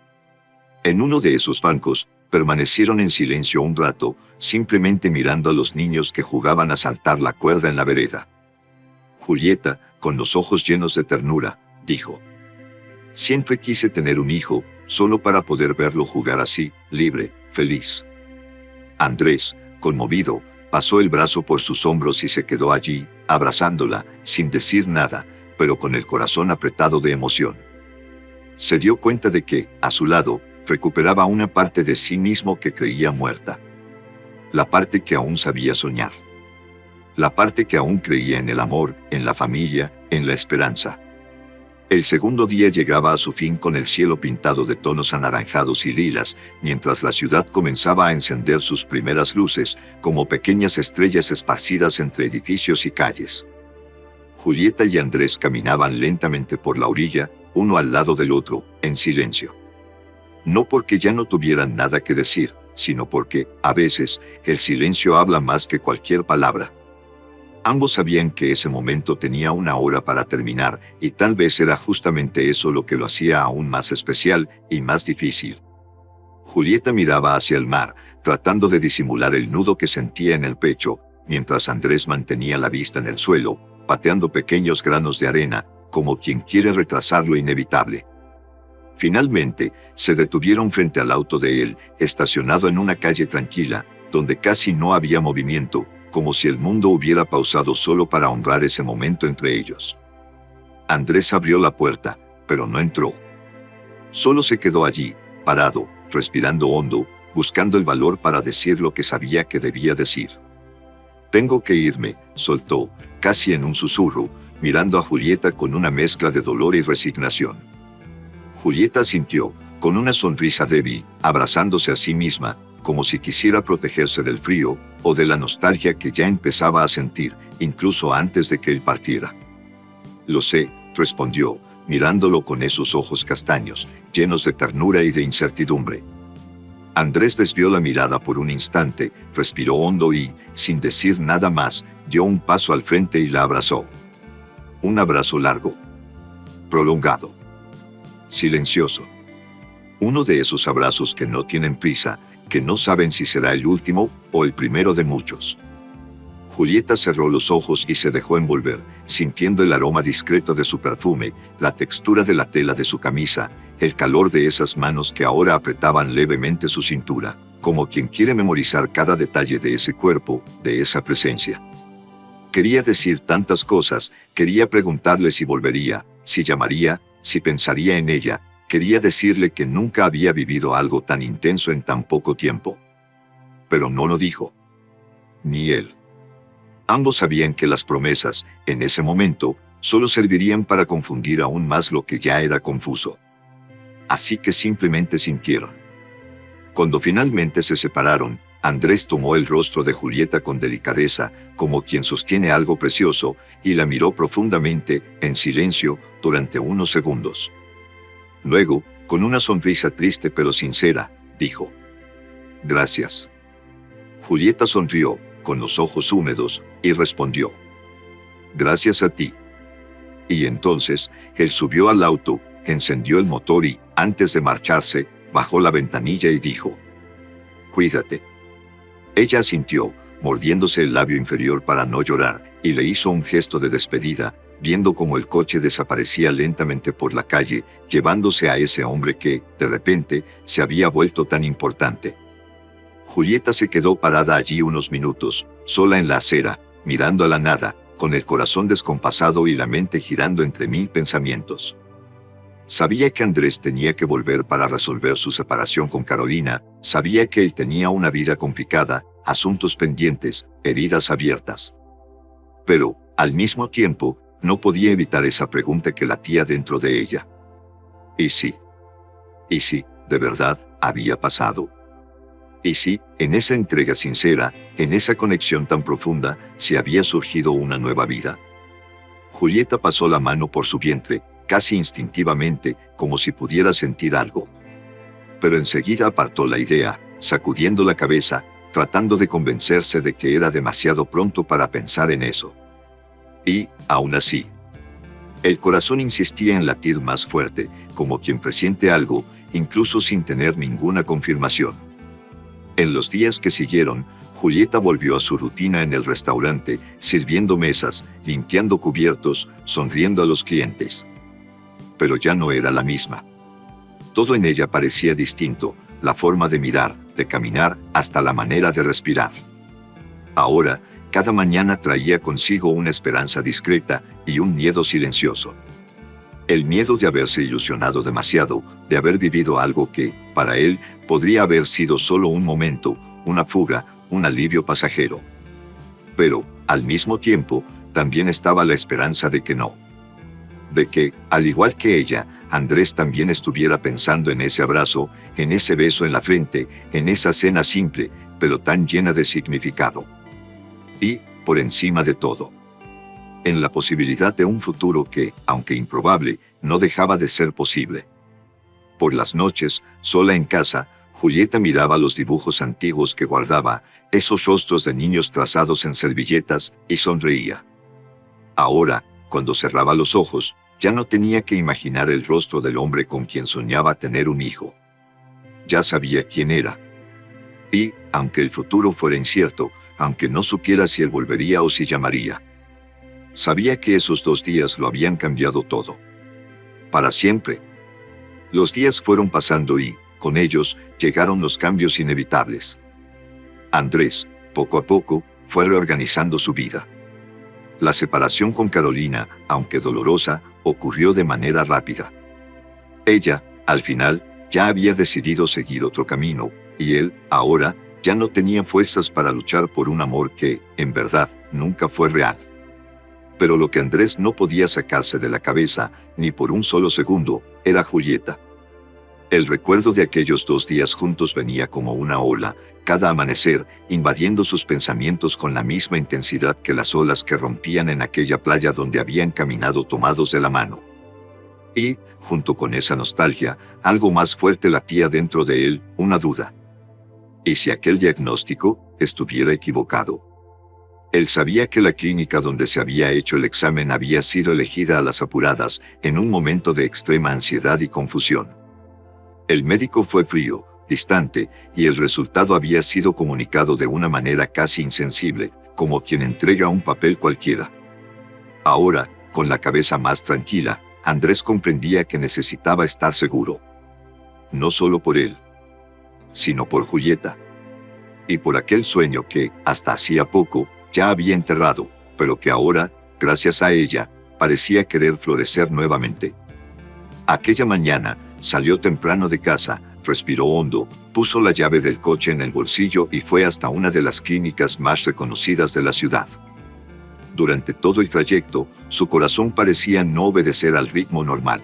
En uno de esos bancos, permanecieron en silencio un rato, simplemente mirando a los niños que jugaban a saltar la cuerda en la vereda. Julieta, con los ojos llenos de ternura, dijo: «Siempre quise tener un hijo, solo para poder verlo jugar así, libre, feliz». Andrés, conmovido, pasó el brazo por sus hombros y se quedó allí, abrazándola, sin decir nada, pero con el corazón apretado de emoción. Se dio cuenta de que, a su lado, recuperaba una parte de sí mismo que creía muerta. La parte que aún sabía soñar. La parte que aún creía en el amor, en la familia, en la esperanza. El segundo día llegaba a su fin con el cielo pintado de tonos anaranjados y lilas, mientras la ciudad comenzaba a encender sus primeras luces, como pequeñas estrellas esparcidas entre edificios y calles. Julieta y Andrés caminaban lentamente por la orilla, uno al lado del otro, en silencio. No porque ya no tuvieran nada que decir, sino porque, a veces, el silencio habla más que cualquier palabra. Ambos sabían que ese momento tenía una hora para terminar, y tal vez era justamente eso lo que lo hacía aún más especial y más difícil. Julieta miraba hacia el mar, tratando de disimular el nudo que sentía en el pecho, mientras Andrés mantenía la vista en el suelo, pateando pequeños granos de arena, como quien quiere retrasar lo inevitable. Finalmente, se detuvieron frente al auto de él, estacionado en una calle tranquila, donde casi no había movimiento, como si el mundo hubiera pausado solo para honrar ese momento entre ellos. Andrés abrió la puerta, pero no entró. Solo se quedó allí, parado, respirando hondo, buscando el valor para decir lo que sabía que debía decir. «Tengo que irme», soltó, casi en un susurro, mirando a Julieta con una mezcla de dolor y resignación. Julieta asintió, con una sonrisa débil, abrazándose a sí misma, como si quisiera protegerse del frío, o de la nostalgia que ya empezaba a sentir, incluso antes de que él partiera. «Lo sé», respondió, mirándolo con esos ojos castaños, llenos de ternura y de incertidumbre. Andrés desvió la mirada por un instante, respiró hondo y, sin decir nada más, dio un paso al frente y la abrazó. Un abrazo largo, prolongado, silencioso. Uno de esos abrazos que no tienen prisa, que no saben si será el último o el primero de muchos. Julieta cerró los ojos y se dejó envolver, sintiendo el aroma discreto de su perfume, la textura de la tela de su camisa, el calor de esas manos que ahora apretaban levemente su cintura, como quien quiere memorizar cada detalle de ese cuerpo, de esa presencia. Quería decir tantas cosas, quería preguntarle si volvería, si llamaría, si pensaría en ella. Quería decirle que nunca había vivido algo tan intenso en tan poco tiempo. Pero no lo dijo. Ni él. Ambos sabían que las promesas, en ese momento, solo servirían para confundir aún más lo que ya era confuso. Así que simplemente sintieron. Cuando finalmente se separaron, Andrés tomó el rostro de Julieta con delicadeza, como quien sostiene algo precioso, y la miró profundamente, en silencio, durante unos segundos. Luego, con una sonrisa triste pero sincera, dijo: «Gracias». Julieta sonrió, con los ojos húmedos, y respondió: «Gracias a ti». Y entonces, él subió al auto, encendió el motor y, antes de marcharse, bajó la ventanilla y dijo: «Cuídate». Ella asintió, mordiéndose el labio inferior para no llorar, y le hizo un gesto de despedida, viendo cómo el coche desaparecía lentamente por la calle, llevándose a ese hombre que, de repente, se había vuelto tan importante. Julieta se quedó parada allí unos minutos, sola en la acera, mirando a la nada, con el corazón descompasado y la mente girando entre mil pensamientos. Sabía que Andrés tenía que volver para resolver su separación con Carolina, sabía que él tenía una vida complicada, asuntos pendientes, heridas abiertas. Pero, al mismo tiempo, no podía evitar esa pregunta que latía dentro de ella. ¿Y si? ¿Y si, de verdad, había pasado? ¿Y si, en esa entrega sincera, en esa conexión tan profunda, se había surgido una nueva vida? Julieta pasó la mano por su vientre, casi instintivamente, como si pudiera sentir algo. Pero enseguida apartó la idea, sacudiendo la cabeza, tratando de convencerse de que era demasiado pronto para pensar en eso. Y, aún así, el corazón insistía en latir más fuerte, como quien presiente algo, incluso sin tener ninguna confirmación. En los días que siguieron, Julieta volvió a su rutina en el restaurante, sirviendo mesas, limpiando cubiertos, sonriendo a los clientes. Pero ya no era la misma. Todo en ella parecía distinto, la forma de mirar, de caminar, hasta la manera de respirar. Ahora, cada mañana traía consigo una esperanza discreta y un miedo silencioso. El miedo de haberse ilusionado demasiado, de haber vivido algo que, para él, podría haber sido solo un momento, una fuga, un alivio pasajero. Pero, al mismo tiempo, también estaba la esperanza de que no. De que, al igual que ella, Andrés también estuviera pensando en ese abrazo, en ese beso en la frente, en esa cena simple, pero tan llena de significado. Y, por encima de todo, en la posibilidad de un futuro que, aunque improbable, no dejaba de ser posible. Por las noches, sola en casa, Julieta miraba los dibujos antiguos que guardaba, esos rostros de niños trazados en servilletas, y sonreía. Ahora, cuando cerraba los ojos, ya no tenía que imaginar el rostro del hombre con quien soñaba tener un hijo. Ya sabía quién era. Y, aunque el futuro fuera incierto, aunque no supiera si él volvería o si llamaría, sabía que esos 2 días lo habían cambiado todo. Para siempre. Los días fueron pasando y, con ellos, llegaron los cambios inevitables. Andrés, poco a poco, fue reorganizando su vida. La separación con Carolina, aunque dolorosa, ocurrió de manera rápida. Ella, al final, ya había decidido seguir otro camino, y él, ahora, ya no tenía fuerzas para luchar por un amor que, en verdad, nunca fue real. Pero lo que Andrés no podía sacarse de la cabeza, ni por un solo segundo, era Julieta. El recuerdo de aquellos 2 días juntos venía como una ola, cada amanecer, invadiendo sus pensamientos con la misma intensidad que las olas que rompían en aquella playa donde habían caminado tomados de la mano. Y, junto con esa nostalgia, algo más fuerte latía dentro de él, una duda. ¿Y si aquel diagnóstico estuviera equivocado? Él sabía que la clínica donde se había hecho el examen había sido elegida a las apuradas, en un momento de extrema ansiedad y confusión. El médico fue frío, distante, y el resultado había sido comunicado de una manera casi insensible, como quien entrega un papel cualquiera. Ahora, con la cabeza más tranquila, Andrés comprendía que necesitaba estar seguro. No solo por él, sino por Julieta. Y por aquel sueño que, hasta hacía poco, ya había enterrado, pero que ahora, gracias a ella, parecía querer florecer nuevamente. Aquella mañana, salió temprano de casa, respiró hondo, puso la llave del coche en el bolsillo y fue hasta una de las clínicas más reconocidas de la ciudad. Durante todo el trayecto, su corazón parecía no obedecer al ritmo normal.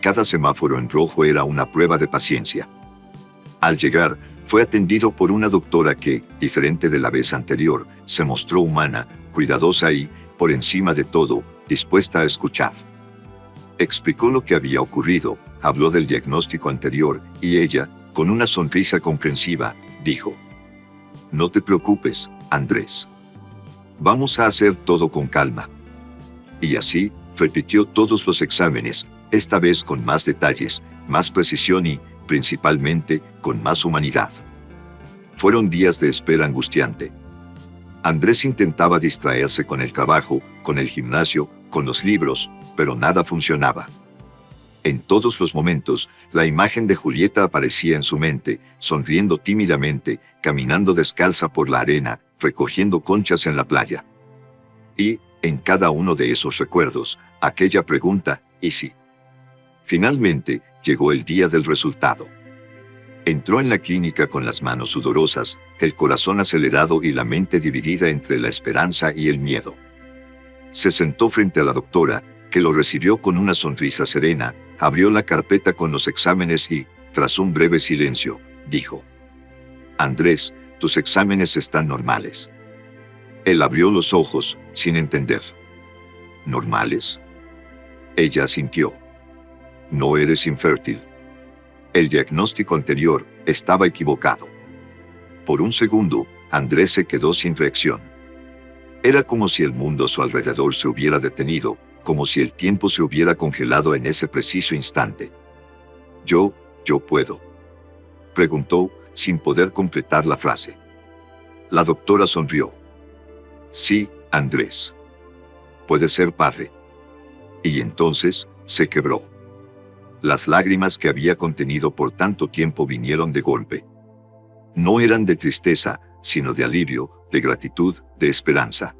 Cada semáforo en rojo era una prueba de paciencia. Al llegar, fue atendido por una doctora que, diferente de la vez anterior, se mostró humana, cuidadosa y, por encima de todo, dispuesta a escuchar. Explicó lo que había ocurrido, habló del diagnóstico anterior, y ella, con una sonrisa comprensiva, dijo: «No te preocupes, Andrés. Vamos a hacer todo con calma». Y así, repitió todos los exámenes, esta vez con más detalles, más precisión y, principalmente, con más humanidad. Fueron días de espera angustiante. Andrés intentaba distraerse con el trabajo, con el gimnasio, con los libros, pero nada funcionaba. En todos los momentos, la imagen de Julieta aparecía en su mente, sonriendo tímidamente, caminando descalza por la arena, recogiendo conchas en la playa. Y, en cada uno de esos recuerdos, aquella pregunta, ¿y si? Finalmente, llegó el día del resultado. Entró en la clínica con las manos sudorosas, el corazón acelerado y la mente dividida entre la esperanza y el miedo. Se sentó frente a la doctora, que lo recibió con una sonrisa serena, abrió la carpeta con los exámenes y, tras un breve silencio, dijo: «Andrés, tus exámenes están normales». Él abrió los ojos, sin entender. ¿Normales? Ella asintió. «No eres infértil. El diagnóstico anterior estaba equivocado». Por un segundo, Andrés se quedó sin reacción. Era como si el mundo a su alrededor se hubiera detenido, como si el tiempo se hubiera congelado en ese preciso instante. Yo puedo. Preguntó, sin poder completar la frase. La doctora sonrió. Sí, Andrés. Puedes ser padre. Y entonces, se quebró. Las lágrimas que había contenido por tanto tiempo vinieron de golpe. No eran de tristeza, sino de alivio, de gratitud, de esperanza.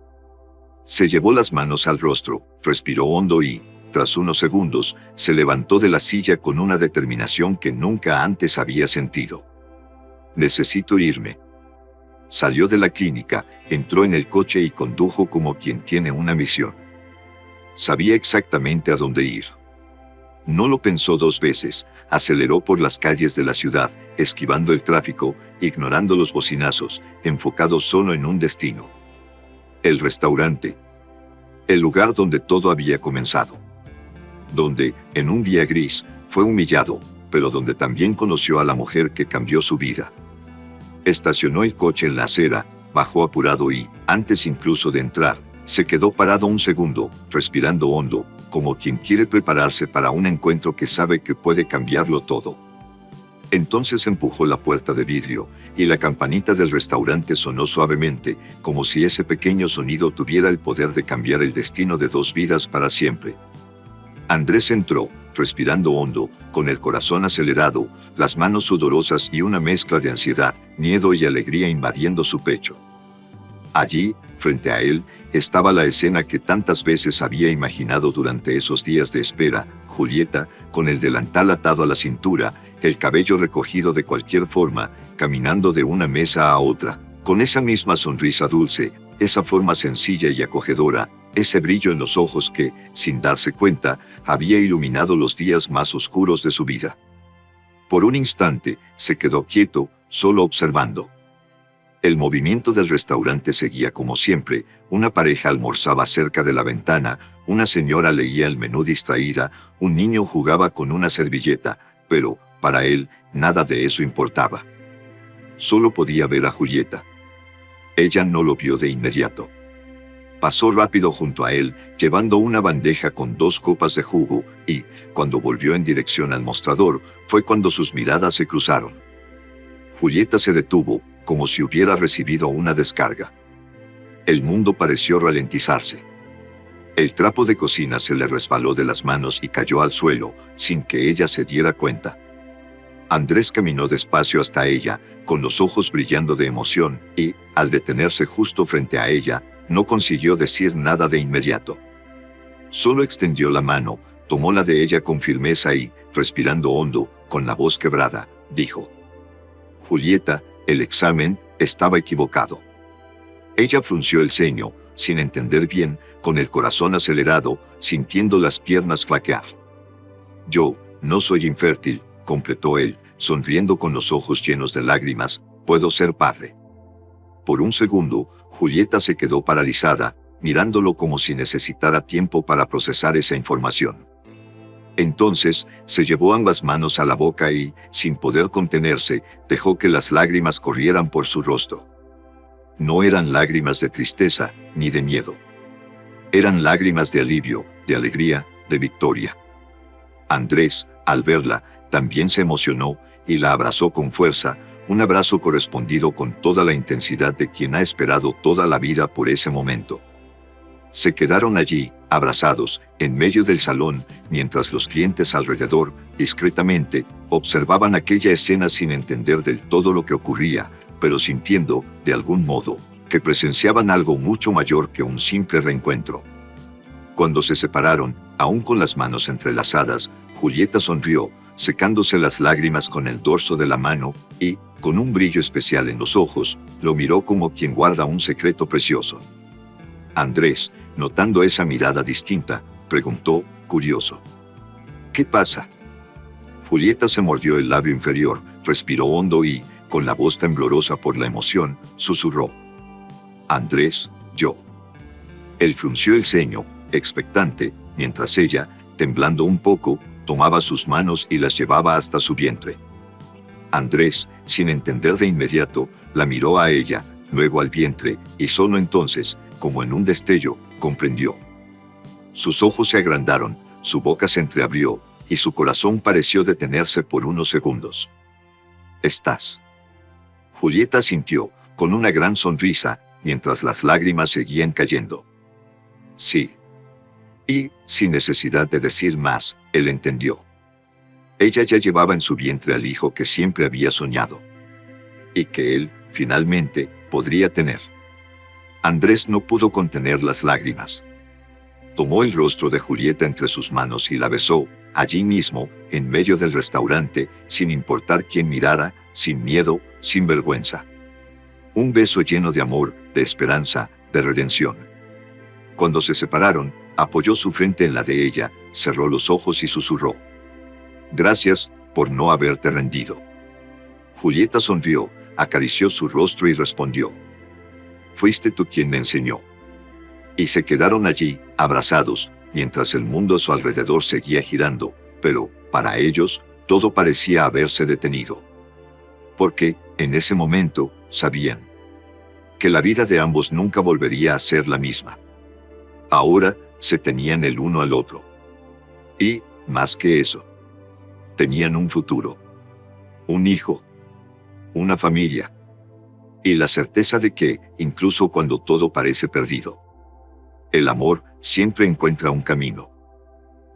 Se llevó las manos al rostro, respiró hondo y, tras unos segundos, se levantó de la silla con una determinación que nunca antes había sentido. Necesito irme. Salió de la clínica, entró en el coche y condujo como quien tiene una misión. Sabía exactamente a dónde ir. No lo pensó dos veces, aceleró por las calles de la ciudad, esquivando el tráfico, ignorando los bocinazos, enfocado solo en un destino. El restaurante. El lugar donde todo había comenzado. Donde, en un día gris, fue humillado, pero donde también conoció a la mujer que cambió su vida. Estacionó el coche en la acera, bajó apurado y, antes incluso de entrar, se quedó parado un segundo, respirando hondo, como quien quiere prepararse para un encuentro que sabe que puede cambiarlo todo. Entonces empujó la puerta de vidrio, y la campanita del restaurante sonó suavemente, como si ese pequeño sonido tuviera el poder de cambiar el destino de dos vidas para siempre. Andrés entró, respirando hondo, con el corazón acelerado, las manos sudorosas y una mezcla de ansiedad, miedo y alegría invadiendo su pecho. Allí, frente a él, estaba la escena que tantas veces había imaginado durante esos días de espera: Julieta, con el delantal atado a la cintura, el cabello recogido de cualquier forma, caminando de una mesa a otra, con esa misma sonrisa dulce, esa forma sencilla y acogedora, ese brillo en los ojos que, sin darse cuenta, había iluminado los días más oscuros de su vida. Por un instante, se quedó quieto, solo observando. El movimiento del restaurante seguía como siempre, una pareja almorzaba cerca de la ventana, una señora leía el menú distraída, un niño jugaba con una servilleta, pero, para él, nada de eso importaba. Solo podía ver a Julieta. Ella no lo vio de inmediato. Pasó rápido junto a él, llevando una bandeja con 2 copas de jugo, y, cuando volvió en dirección al mostrador, fue cuando sus miradas se cruzaron. Julieta se detuvo, como si hubiera recibido una descarga. El mundo pareció ralentizarse. El trapo de cocina se le resbaló de las manos y cayó al suelo, sin que ella se diera cuenta. Andrés caminó despacio hasta ella, con los ojos brillando de emoción, y, al detenerse justo frente a ella, no consiguió decir nada de inmediato. Solo extendió la mano, tomó la de ella con firmeza y, respirando hondo, con la voz quebrada, dijo: Julieta, el examen estaba equivocado. Ella frunció el ceño, sin entender bien, con el corazón acelerado, sintiendo las piernas flaquear. Yo, no soy infértil, completó él, sonriendo con los ojos llenos de lágrimas, puedo ser padre. Por un segundo, Julieta se quedó paralizada, mirándolo como si necesitara tiempo para procesar esa información. Entonces, se llevó ambas manos a la boca y, sin poder contenerse, dejó que las lágrimas corrieran por su rostro. No eran lágrimas de tristeza, ni de miedo. Eran lágrimas de alivio, de alegría, de victoria. Andrés, al verla, también se emocionó, y la abrazó con fuerza, un abrazo correspondido con toda la intensidad de quien ha esperado toda la vida por ese momento. Se quedaron allí, abrazados, en medio del salón, mientras los clientes alrededor, discretamente, observaban aquella escena sin entender del todo lo que ocurría, pero sintiendo, de algún modo, que presenciaban algo mucho mayor que un simple reencuentro. Cuando se separaron, aún con las manos entrelazadas, Julieta sonrió, secándose las lágrimas con el dorso de la mano, y, con un brillo especial en los ojos, lo miró como quien guarda un secreto precioso. Andrés, notando esa mirada distinta, preguntó, curioso: ¿qué pasa? Julieta se mordió el labio inferior, respiró hondo y, con la voz temblorosa por la emoción, susurró: Andrés, yo. Él frunció el ceño, expectante, mientras ella, temblando un poco, tomaba sus manos y las llevaba hasta su vientre. Andrés, sin entender de inmediato, la miró a ella, luego al vientre, y solo entonces, como en un destello, comprendió. Sus ojos se agrandaron, su boca se entreabrió, y su corazón pareció detenerse por unos segundos. «¿Estás?» Julieta asintió, con una gran sonrisa, mientras las lágrimas seguían cayendo. «Sí». Y, sin necesidad de decir más, él entendió. Ella ya llevaba en su vientre al hijo que siempre había soñado. Y que él, finalmente, podría tener. Andrés no pudo contener las lágrimas. Tomó el rostro de Julieta entre sus manos y la besó, allí mismo, en medio del restaurante, sin importar quién mirara, sin miedo, sin vergüenza. Un beso lleno de amor, de esperanza, de redención. Cuando se separaron, apoyó su frente en la de ella, cerró los ojos y susurró: «Gracias por no haberte rendido». Julieta sonrió, acarició su rostro y respondió: «Fuiste tú quien me enseñó». Y se quedaron allí, abrazados, mientras el mundo a su alrededor seguía girando, pero, para ellos, todo parecía haberse detenido. Porque, en ese momento, sabían que la vida de ambos nunca volvería a ser la misma. Ahora, se tenían el uno al otro. Y, más que eso, tenían un futuro. Un hijo. Una familia. Y la certeza de que, incluso cuando todo parece perdido, el amor siempre encuentra un camino.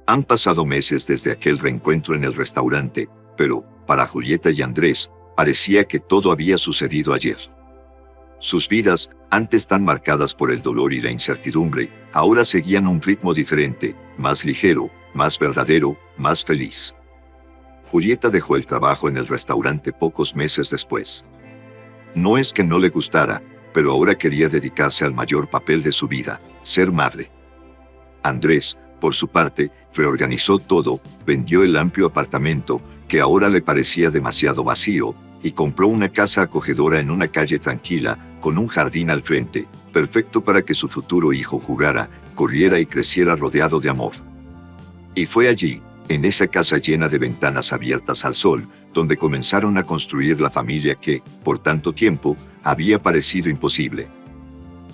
Han pasado meses desde aquel reencuentro en el restaurante, pero, para Julieta y Andrés, parecía que todo había sucedido ayer. Sus vidas, antes tan marcadas por el dolor y la incertidumbre, ahora seguían un ritmo diferente, más ligero, más verdadero, más feliz. Julieta dejó el trabajo en el restaurante pocos meses después. No es que no le gustara, pero ahora quería dedicarse al mayor papel de su vida, ser madre. Andrés, por su parte, reorganizó todo, vendió el amplio apartamento, que ahora le parecía demasiado vacío, y compró una casa acogedora en una calle tranquila, con un jardín al frente, perfecto para que su futuro hijo jugara, corriera y creciera rodeado de amor. Y fue allí, en esa casa llena de ventanas abiertas al sol, donde comenzaron a construir la familia que, por tanto tiempo, había parecido imposible.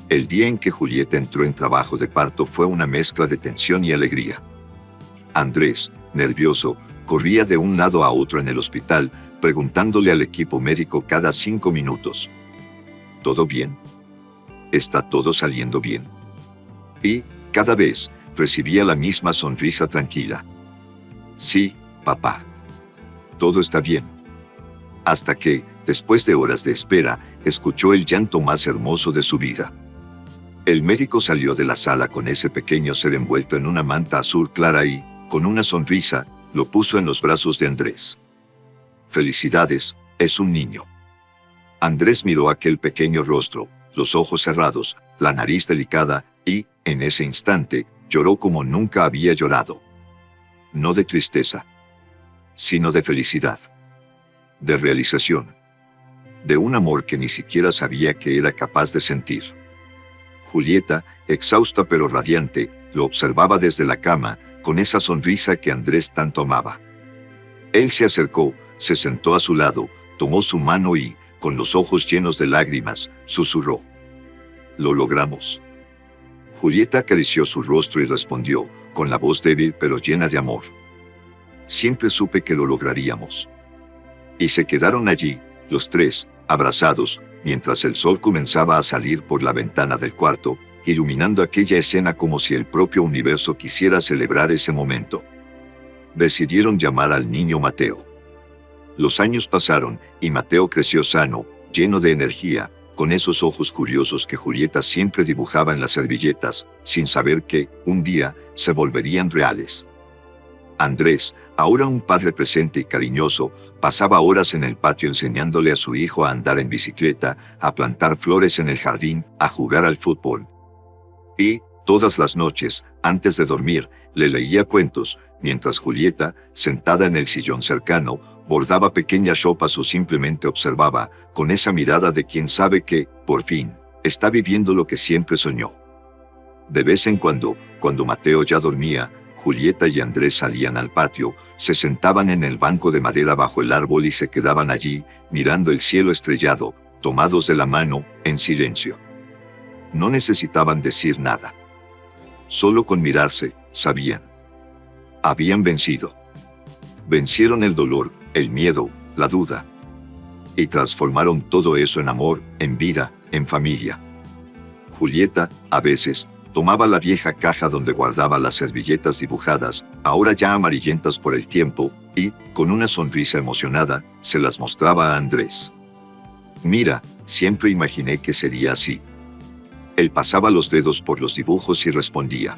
El día en que Julieta entró en trabajo de parto fue una mezcla de tensión y alegría. Andrés, nervioso, corría de un lado a otro en el hospital, preguntándole al equipo médico cada 5 minutos: ¿todo bien? ¿Está todo saliendo bien? Y, cada vez, recibía la misma sonrisa tranquila: sí, papá. Todo está bien. Hasta que, después de horas de espera, escuchó el llanto más hermoso de su vida. El médico salió de la sala con ese pequeño ser envuelto en una manta azul clara y, con una sonrisa, lo puso en los brazos de Andrés. «Felicidades, es un niño». Andrés miró aquel pequeño rostro, los ojos cerrados, la nariz delicada, y, en ese instante, lloró como nunca había llorado. No de tristeza, sino de felicidad, de realización, de un amor que ni siquiera sabía que era capaz de sentir. Julieta, exhausta pero radiante, lo observaba desde la cama, con esa sonrisa que Andrés tanto amaba. Él se acercó, se sentó a su lado, tomó su mano y, con los ojos llenos de lágrimas, susurró: «Lo logramos». Julieta acarició su rostro y respondió, con la voz débil pero llena de amor: «Siempre supe que lo lograríamos». Y se quedaron allí, los tres, abrazados, mientras el sol comenzaba a salir por la ventana del cuarto, iluminando aquella escena como si el propio universo quisiera celebrar ese momento. Decidieron llamar al niño Mateo. Los años pasaron, y Mateo creció sano, lleno de energía, con esos ojos curiosos que Julieta siempre dibujaba en las servilletas, sin saber que, un día, se volverían reales. Andrés, ahora un padre presente y cariñoso, pasaba horas en el patio enseñándole a su hijo a andar en bicicleta, a plantar flores en el jardín, a jugar al fútbol. Y, todas las noches, antes de dormir, le leía cuentos, mientras Julieta, sentada en el sillón cercano, bordaba pequeñas sopas o simplemente observaba, con esa mirada de quien sabe que, por fin, está viviendo lo que siempre soñó. De vez en cuando, cuando Mateo ya dormía, Julieta y Andrés salían al patio, se sentaban en el banco de madera bajo el árbol y se quedaban allí, mirando el cielo estrellado, tomados de la mano, en silencio. No necesitaban decir nada. Solo con mirarse, sabían. Habían vencido. Vencieron el dolor, el miedo, la duda. Y transformaron todo eso en amor, en vida, en familia. Julieta, a veces, tomaba la vieja caja donde guardaba las servilletas dibujadas, ahora ya amarillentas por el tiempo, y, con una sonrisa emocionada, se las mostraba a Andrés. Mira, siempre imaginé que sería así. Él pasaba los dedos por los dibujos y respondía.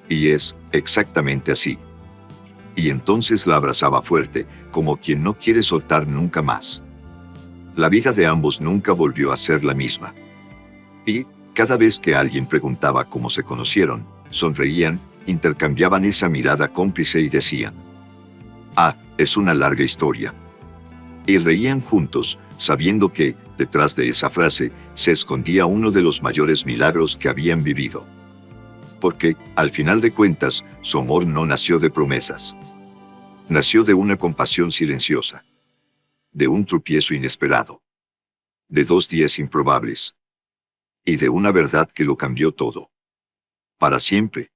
Y es exactamente así. Y entonces la abrazaba fuerte, como quien no quiere soltar nunca más. La vida de ambos nunca volvió a ser la misma. Y, cada vez que alguien preguntaba cómo se conocieron, sonreían, intercambiaban esa mirada cómplice y decían: «Ah, es una larga historia». Y reían juntos, sabiendo que, detrás de esa frase, se escondía uno de los mayores milagros que habían vivido. Porque, al final de cuentas, su amor no nació de promesas. Nació de una compasión silenciosa. De un tropiezo inesperado. De 2 días improbables. Y de una verdad que lo cambió todo. Para siempre.